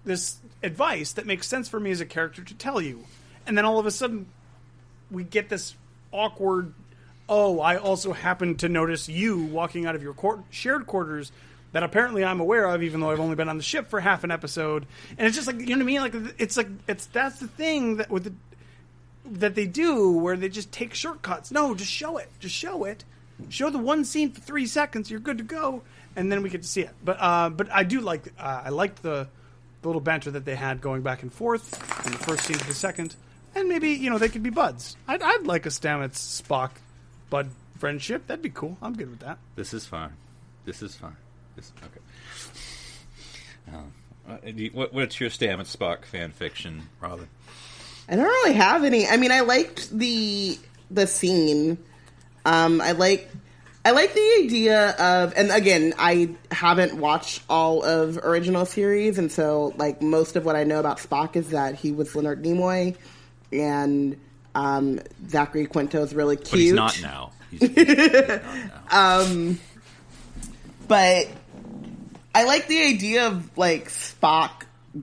this advice that makes sense for me as a character to tell you. And then all of a sudden, we get this awkward, I also happen to notice you walking out of your shared quarters that apparently I'm aware of, even though I've only been on the ship for half an episode. And it's just like, you know what I mean? Like, that's the thing that with that they do where they just take shortcuts. No, just show it. Show the one scene for 3 seconds. You're good to go, and then we get to see it. But I do like. I liked the little banter that they had going back and forth from the first scene to the second, and maybe they could be buds. I'd like a Stamets Spock bud friendship. That'd be cool. I'm good with that. This is fine. Okay. What's your Stamets Spock fan fiction, Robyn? I don't really have any. I mean, I liked the scene. I like I like the idea of, and again, I haven't watched all of original series, and so like most of what I know about Spock is that he was Leonard Nimoy, and Zachary Quinto is really cute. But he's not now. He's not now. But I like the idea of like Spock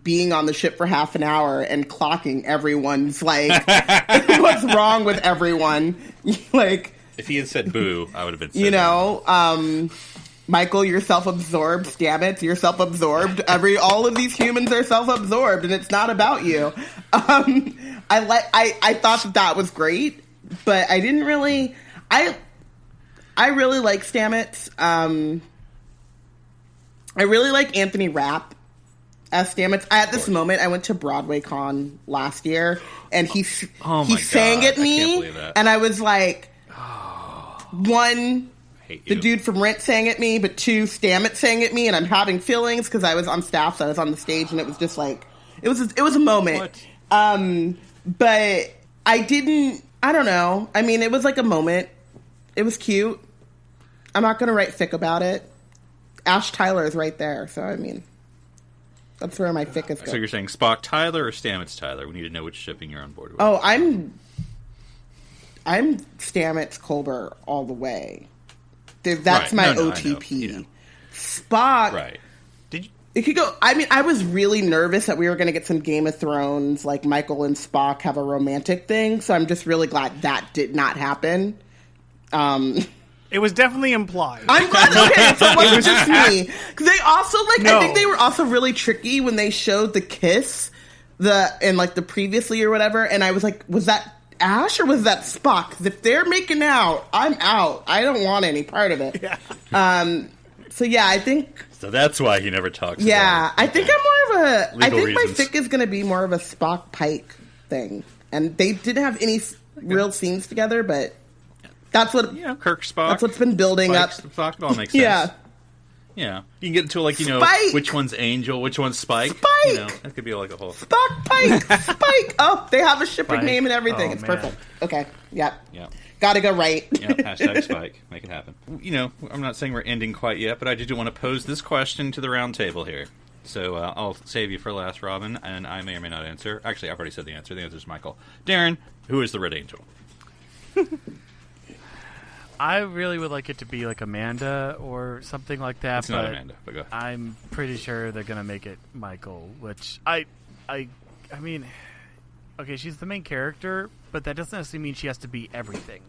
being on the ship for half an hour and clocking everyone's like what's wrong with everyone. Like, if he had said boo, I would have been. You know, Michael, you're self-absorbed. Stamets, you're self-absorbed. All of these humans are self-absorbed, and it's not about you. I thought that was great, but I didn't really. I really like Stamets. I really like Anthony Rapp as Stamets. At this moment, I went to Broadway Con last year, and he sang at me, and I was like, one, the dude from Rent sang at me, but two, Stamets sang at me, and I'm having feelings because I was on staff, so I was on the stage, and it was just like, it was a moment. But I don't know. I mean, it was like a moment. It was cute. I'm not going to write fic about it. Ash Tyler is right there, so I mean, that's where my fic is going. So you're saying Spock Tyler or Stamets Tyler? We need to know which shipping you're on board with. Oh, I'm Stamets Colbert all the way. That's my OTP. Spock. Right. It could go. I mean, I was really nervous that we were going to get some Game of Thrones, like Michael and Spock have a romantic thing. So I'm just really glad that did not happen. It was definitely implied. I'm glad. Okay, so it wasn't just me. Because they also I think they were also really tricky when they showed the kiss, in like the previously or whatever. And I was like, was that Ash or was that Spock? 'Cause if they're making out, I'm out. I don't want any part of it. Yeah. So yeah, I think. So that's why he never talks. Yeah, about it. I think I'm more of a. Legal I think reasons. my fic is going to be more of a Spock Pike thing, and they didn't have any real scenes together, but that's what Kirk Spock. That's what's been building up. Spock, it all makes sense. Yeah. Yeah, you can get into like Spike! which one's Angel, which one's Spike. Spike! You know, that could be like a whole Spock Pike, Spike. Oh, they have a shipping Spike. name and everything. Oh, It's man. perfect. Okay, yep. Yeah. Got to go right. Yeah, hashtag Spike. Make it happen. You know, I'm not saying we're ending quite yet, but I do want to pose this question to the round table here. So I'll save you for last, Robyn, and I may or may not answer. Actually, I've already said the answer. The answer is Michael. Darren, who is the Red Angel? I really would like it to be like Amanda or something like that. It's not Amanda, but go ahead. I'm pretty sure they're gonna make it Michael, which I mean, okay, she's the main character, but that doesn't necessarily mean she has to be everything.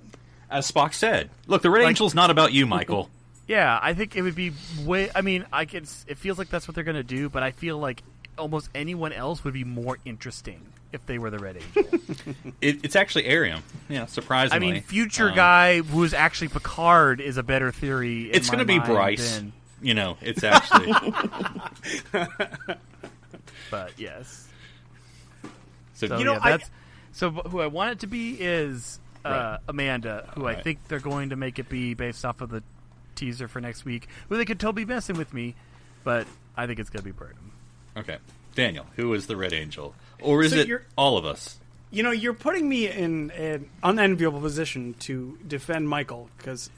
As Spock said, look, the Red Angel's not about you, Michael. Yeah, I think it would be way. I mean, it feels like that's what they're gonna do, but I feel like almost anyone else would be more interesting if they were the Red Angel. It's actually Airiam. Yeah, surprisingly. I mean, future guy who's actually Picard is a better theory. It's going to be Bryce. You know, it's actually. But yes. So So who I want it to be is Amanda, who I think they're going to make it be based off of the teaser for next week. Who they could totally be messing with me, but I think it's going to be Burnham. Okay. Daniel, who is the Red Angel? Or is it all of us? You know, you're putting me in an unenviable position to defend Michael, because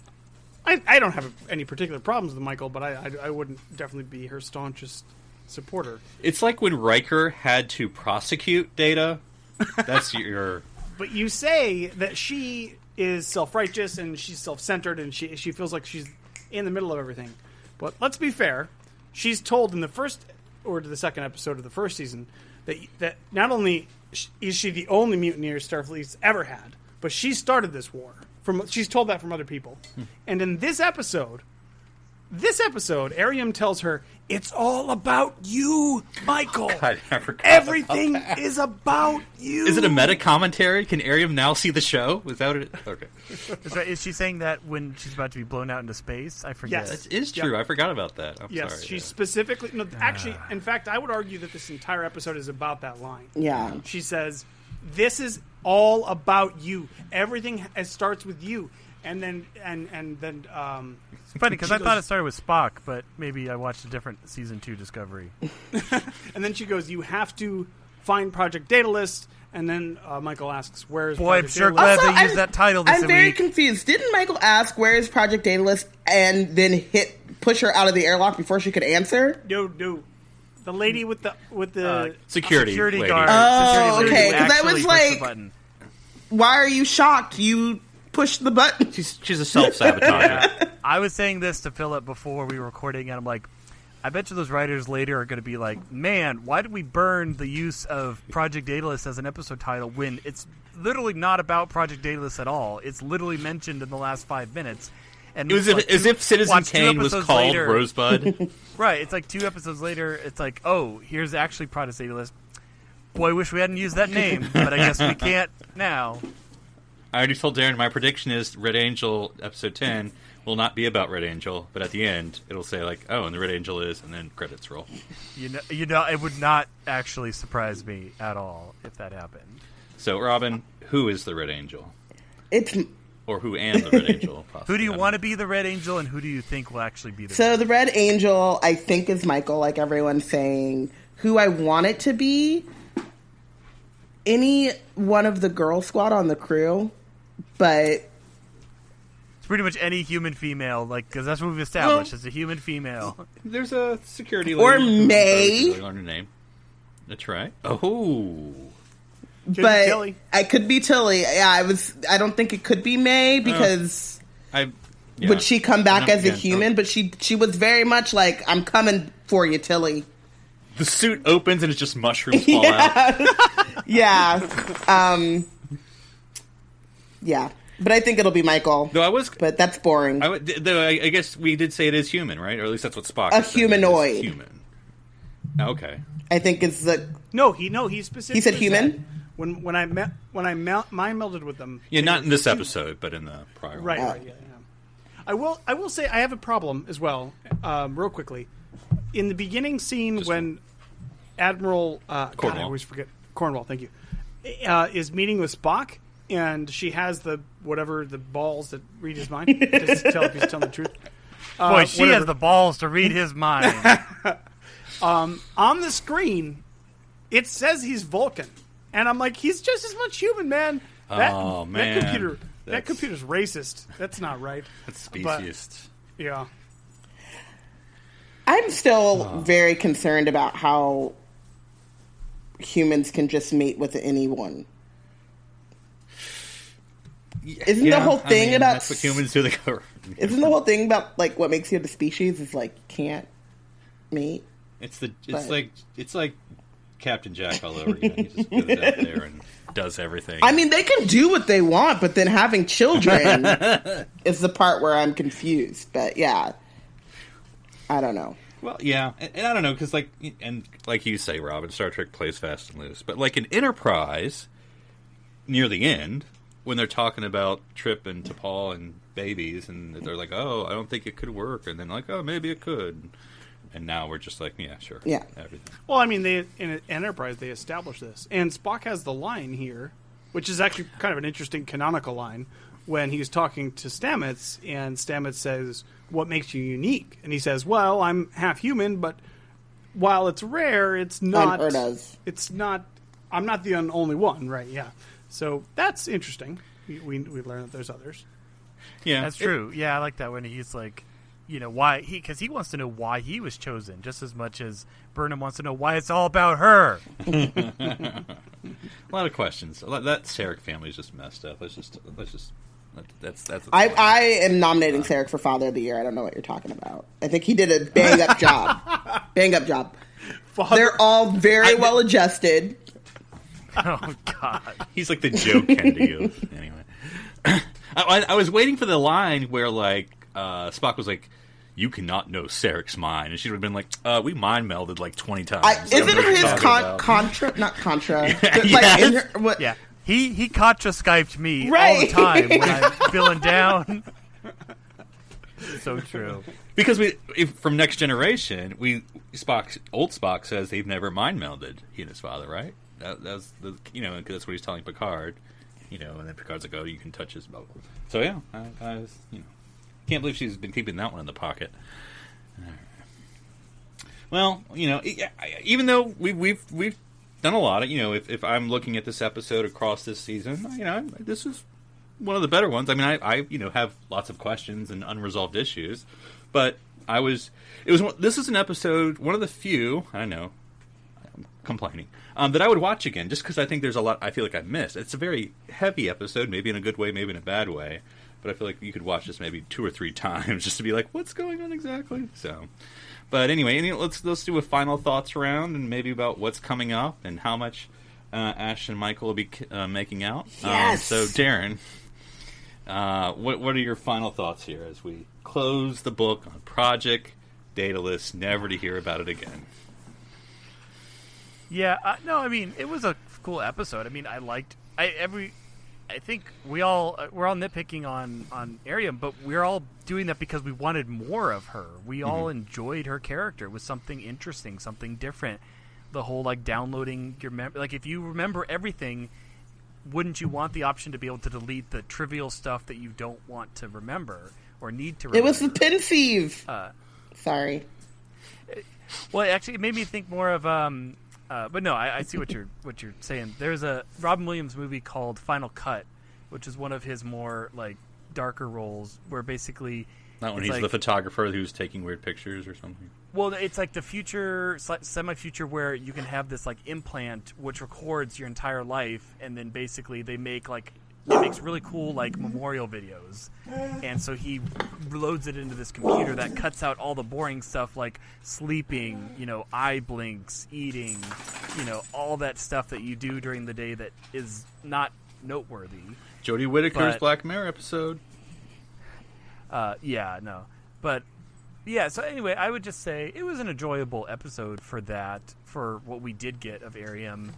I don't have any particular problems with Michael, but I wouldn't definitely be her staunchest supporter. It's like when Riker had to prosecute Data. That's your... But you say that she is self-righteous and she's self-centered and she feels like she's in the middle of everything. But let's be fair. She's told in the first or the second episode of the first season that not only is she the only mutineer Starfleet's ever had, but she started this war. She's told that from other people. And in this episode, Airiam tells her, "It's all about you, Michael. God, I forgot Everything about that. is about you." Is it a meta commentary? Can Airiam now see the show without it? Okay. That's right. Is she saying that when she's about to be blown out into space? I forget. Yes. That is true. I forgot about that. I'm Yes, sorry. she specifically... No, actually, in fact, I would argue that this entire episode is about that line. Yeah. She says, "This is all about you. Everything starts with you." And then, It's funny because I thought it started with Spock, but maybe I watched a different season 2 Discovery. and then she goes, "You have to find Project Daedalus And then Michael asks, "Where is?" Boy, I'm Project sure Daedalus? glad Also, they used that title this I'm very week. confused. Didn't Michael ask where is Project Daedalus and then push her out of the airlock before she could answer? No. The lady with the Security lady. guard. Oh, security okay, lady 'cause I actually was pushed like- the button. Why are you shocked? You pushed the button. She's a self-sabotager. I was saying this to Philip before we were recording, and I'm like, I bet you those writers later are going to be like, man, why did we burn the use of Project Daedalus as an episode title when it's literally not about Project Daedalus at all? It's literally mentioned in the last 5 minutes. And It was as if Citizen Kane was called later, Rosebud. Right, it's like 2 episodes later, it's like, oh, here's actually Project Daedalus. Boy, wish we hadn't used that name, but I guess we can't now. I already told Darren my prediction is Red Angel episode 10 will not be about Red Angel, but at the end it'll say like, oh, and the Red Angel is, and then credits roll. You know, it would not actually surprise me at all if that happened. So, Robyn, who is the Red Angel? It's Or who and the Red Angel, possibly. Who do you want to be the Red Angel, and who do you think will actually be the so Red the Red Angel, I think, is Michael, like everyone's saying. Who I want it to be, any one of the girl squad on the crew, but It's pretty much any human female, like, because that's what we've established. Well, it's a human female. There's a security lady. Or who May. really learned her name. That's right. Oh. Could be but Tilly. I could be Tilly. Yeah, I don't think it could be May because would she come back as a human? But she was very much like, I'm coming for you, Tilly. The suit opens and it's just mushrooms fall out. Yeah. Yeah. But I think it'll be Michael. But that's boring. Though I guess we did say it is human, right? Or at least that's what Spock A is saying. humanoid. It is human. Okay. I think it's the. No, he specifically He said human? When I mind melded with them. Yeah, not in this episode, but in the prior one. Right. Yeah. I will say I have a problem as well. Real quickly, in the beginning scene when Admiral God, I always forget Cornwall. Thank you. Is meeting with Spock, and she has the balls that read his mind. Just to tell if he's telling the truth. Boy, she has the balls to read his mind. On the screen, it says he's Vulcan, and I'm like, he's just as much human, man. That computer's racist. That's not right. That's speciesist. Yeah. I'm still very concerned about how humans can just mate with anyone. Isn't the whole thing about that's what humans do? Isn't the whole thing about like what makes you the species is like can't mate? It's like Captain Jack all over again. He just goes out there and does everything. I mean, they can do what they want, but then having children is the part where I'm confused. But yeah, I don't know. Well, yeah, and I don't know because like you say, Robyn, Star Trek plays fast and loose, but like in Enterprise, near the end, when they're talking about Trip and T'Pol and babies, and they're like, "Oh, I don't think it could work," and then like, "Oh, maybe it could." And now we're just like, yeah, sure. Yeah. Everything. Well, I mean, in Enterprise, they established this. And Spock has the line here, which is actually kind of an interesting canonical line, when he's talking to Stamets, and Stamets says, what makes you unique? And he says, well, I'm half human, but while it's rare, it's not... It's not... I'm not the only one, right, yeah. So that's interesting. We learn that there's others. Yeah. That's true. Yeah, I like that when he's like... You know why because he wants to know why he was chosen just as much as Burnham wants to know why it's all about her. A lot of questions. That Sarek family is just messed up. That's. I am nominating Sarek for Father of the Year. I don't know what you're talking about. I think he did a bang up job. They're all very well adjusted. Oh God, he's like the Joe Kennedy of anyway. I was waiting for the line where like Spock was like, "You cannot know Sarek's mind," and she would have been like, "We mind melded like 20 times." Isn't it his contra? Not contra. Yeah, he contra Skyped me all the time when I'm feeling down. So true. Because from Next Generation, old Spock says they've never mind melded, he and his father, right? That's because that's what he's telling Picard, and then Picard's like, "Oh, you can touch his mouth." So yeah, I was, can't believe she's been keeping that one in the pocket. Well, even though we've done a lot of, if I'm looking at this episode across this season, this is one of the better ones. I mean, I have lots of questions and unresolved issues, but this is an episode, one of the few, I know, I'm complaining, that I would watch again, just because I think there's a lot I feel like I missed. It's a very heavy episode, maybe in a good way, maybe in a bad way, but I feel like you could watch this maybe 2 or 3 times just to be like, what's going on exactly? So, but anyway, let's do a final thoughts round, and maybe about what's coming up and how much Ash and Michael will be making out. Yes! So, Darren, what are your final thoughts here as we close the book on Project Daedalus, never to hear about it again? Yeah, no, I mean, it was a cool episode. I mean, I think we're all nitpicking on Airiam, but we're all doing that because we wanted more of her. We all enjoyed her character. It was something interesting, something different. The whole downloading your if you remember everything, wouldn't you want the option to be able to delete the trivial stuff that you don't want to remember or need to remember? It was the pensieve. Sorry. Well, actually, it made me think more of but no, I see what you're saying. There's a Robin Williams movie called Final Cut, which is one of his more darker roles, where basically not when he's the photographer who's taking weird pictures or something. Well, it's like the future, semi-future, where you can have this implant which records your entire life, and then basically they make it makes really cool memorial videos, and so he loads it into this computer that cuts out all the boring stuff like sleeping, eye blinks, eating, all that stuff that you do during the day that is not noteworthy. Jodie Whittaker's Black Mirror episode. Yeah, no, but yeah. So anyway, I would just say it was an enjoyable episode for what we did get of Airiam.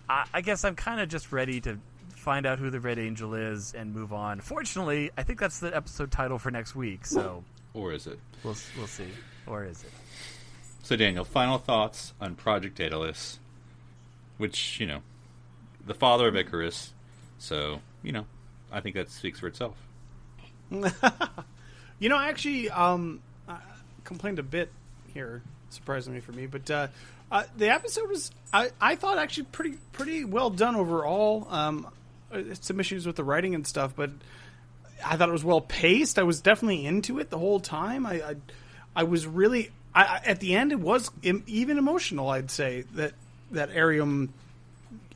I guess I'm kind of just ready to find out who the Red Angel is and move on. Fortunately, I think that's the episode title for next week. So, or is it? We'll see. Or is it? So, Daniel, final thoughts on Project Daedalus, which the father of Icarus. So, I think that speaks for itself. Actually, I complained a bit here, surprisingly for me, but the episode was, I thought, actually pretty well done overall. Some issues with the writing and stuff, but I thought it was well paced. I was definitely into it the whole time. I was really, at the end, it was even emotional. I'd say that Airiam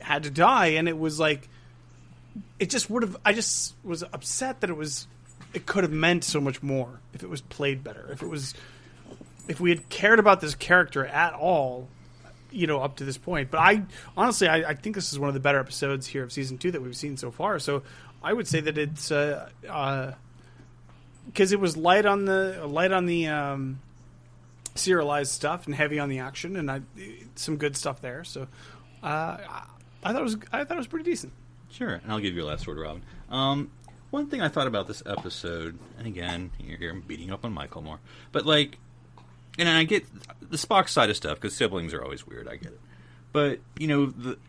had to die, and it was it just would have. I just was upset that it could have meant so much more if it was played better. If we had cared about this character at all, up to this point. But I think this is one of the better episodes here of season 2 that we've seen so far. So I would say that it's because it was light on the serialized stuff and heavy on the action, and some good stuff there. So I thought it was pretty decent. Sure, and I'll give you a last word, Robin. One thing I thought about this episode, and again, you're here beating up on Michael more, but and I get the Spock side of stuff, because siblings are always weird, I get it. But,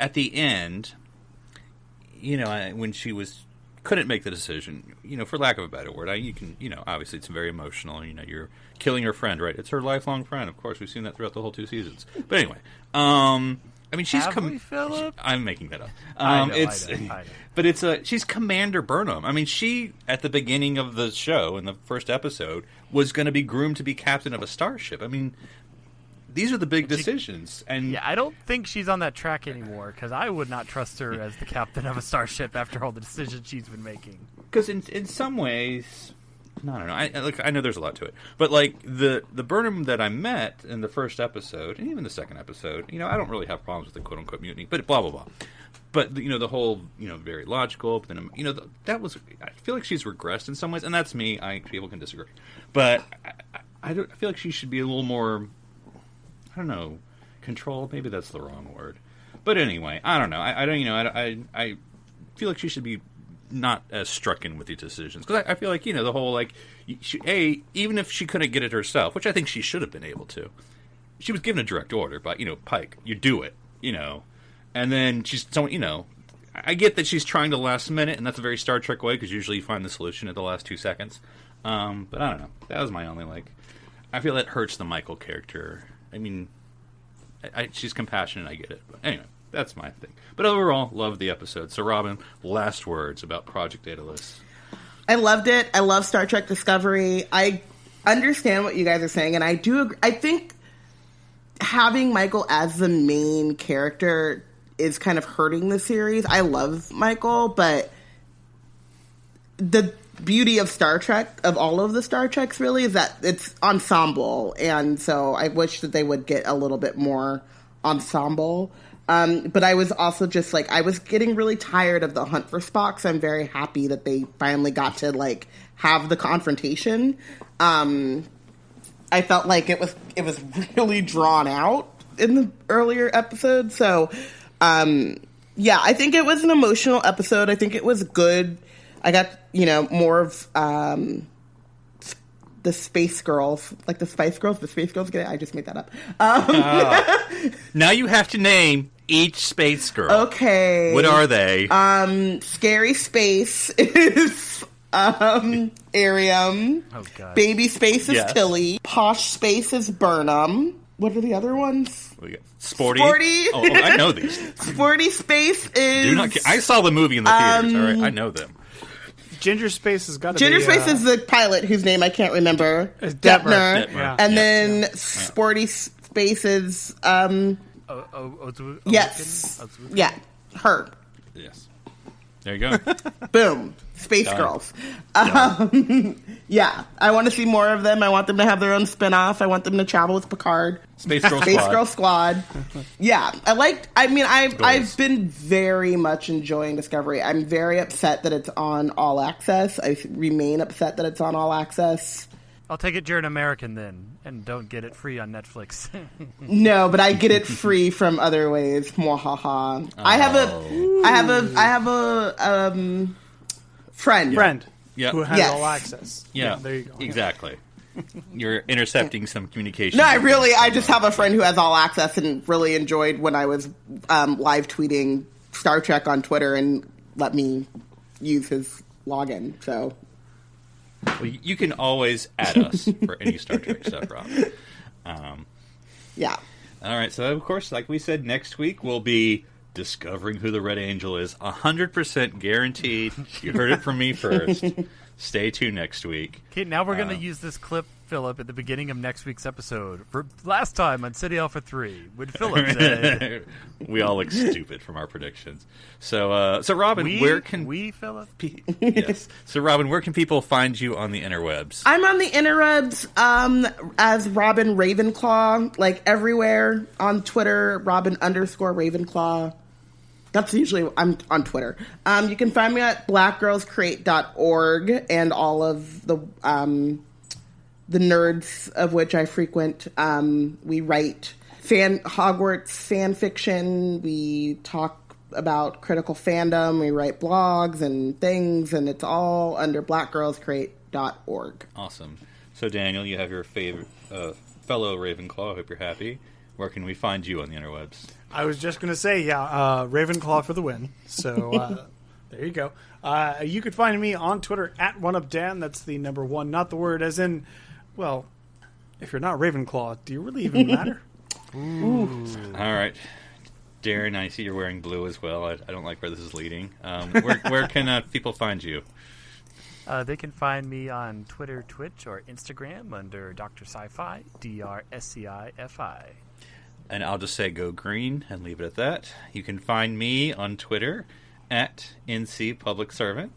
at the end, when she couldn't make the decision, for lack of a better word, obviously it's very emotional, you're killing your friend, right? It's her lifelong friend, of course, we've seen that throughout the whole 2 seasons. But anyway, she's I'm making that up. I know. But she's Commander Burnham. She, at the beginning of the show, in the first episode, was going to be groomed to be captain of a starship. These are the big decisions. And yeah, I don't think she's on that track anymore, because I would not trust her as the captain of a starship after all the decisions she's been making. Because in some ways, I don't know. I know there's a lot to it, but the Burnham that I met in the first episode and even the second episode, I don't really have problems with the quote unquote mutiny, but blah blah blah. But the whole very logical. But then that was, I feel like she's regressed in some ways, and that's me. People can disagree, but I feel like she should be a little more, I don't know, controlled. Maybe that's the wrong word. But anyway, I don't know. I feel like she should be not as struck in with these decisions, because I feel like the whole even if she couldn't get it herself, which I think she should have been able to, she was given a direct order by Pike, you do it, and then she's I get that she's trying to last minute, and that's a very Star Trek way, because usually you find the solution at the last 2 seconds. But I don't know, that was my only I feel that hurts the Michael character. She's compassionate, I get it, but anyway, That's my thing. But overall, love the episode. So, Robyn, last words about Project Daedalus. I loved it. I love Star Trek Discovery. I understand what you guys are saying, and I do agree. I think having Michael as the main character is kind of hurting the series. I love Michael, but the beauty of Star Trek, of all of the Star Treks, really, is that it's ensemble, and so I wish that they would get a little bit more ensemble. But I was also just like, I was getting really tired of the hunt for Spock, so I'm very happy that they finally got to like have the confrontation. I felt like it was really drawn out in the earlier episodes, so yeah, I think it was an emotional episode. I think it was good. I got, more of the Space Girls, like the Spice Girls, the Space Girls. I just made that up. Now you have to name each Space Girl. Okay. What are they? Scary Space is Airiam. Oh, God. Baby Space is Yes. Tilly. Posh Space is Burnham. What are the other ones? We got Sporty. Sporty. Oh, I know these. Sporty Space is... I saw the movie in the theaters, all right? I know them. Ginger Space has got to Ginger be... Space is the pilot whose name I can't remember. It's Detmer. Detmer. Yeah. And Yeah. then Sporty Space is... yes. Yeah. Her. Yes. There you go. Boom. Space Done. Girls. Yeah. I want to see more of them. I want them to have their own spin-off. I want them to travel with Picard. Space Girl Space Squad. Girl Squad. Yeah. I've been very much enjoying Discovery. I'm very upset that it's on All Access. I remain upset that it's on All Access. I'll take it you're an American then, and don't get it free on Netflix. No, but I get it free from other ways. Mwahaha. I have a friend. Yeah. Who has Yes. all access. Yeah. There you go. Exactly. You're intercepting some communication. No, I just have a friend who has all access and really enjoyed when I was live tweeting Star Trek on Twitter and let me use his login. So Well, you can always add us for any Star Trek stuff, Rob. yeah. All right, so of course, like we said, next week we'll be discovering who the Red Angel is. 100% guaranteed. You heard it from me first. Stay tuned next week. Okay, now we're going to use this clip, Philip, at the beginning of next week's episode. For last time on City Alpha 3, when Philip said... We all look stupid from our predictions. So Robyn, where can... Philip? Yes. So, Robyn, where can people find you on the interwebs? I'm on the interwebs as Robyn Ravenclaw, like everywhere on Twitter, Robyn_Ravenclaw. That's usually, I'm on Twitter. You can find me at blackgirlscreate.org and all of the nerds of which I frequent. We write Hogwarts fan fiction. We talk about critical fandom. We write blogs and things, and it's all under blackgirlscreate.org. Awesome. So, Daniel, you have your favorite fellow Ravenclaw. I hope you're happy. Where can we find you on the interwebs? I was just going to say, Ravenclaw for the win. So there you go. You could find me on Twitter at OneUpDan. That's the number one, not the word, as in, well, if you're not Ravenclaw, do you really even matter? All right. Darren, I see you're wearing blue as well. I don't like where this is leading. Where can people find you? They can find me on Twitter, Twitch, or Instagram under Dr. Sci-Fi, DRSCIFI. And I'll just say go green and leave it at that. You can find me on Twitter at NC Public Servant.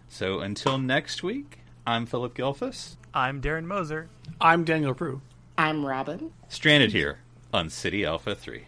So until next week, I'm Philip Gilfus. I'm Darren Moser. I'm Daniel Prue. I'm Robyn. Stranded here on City Alpha 3.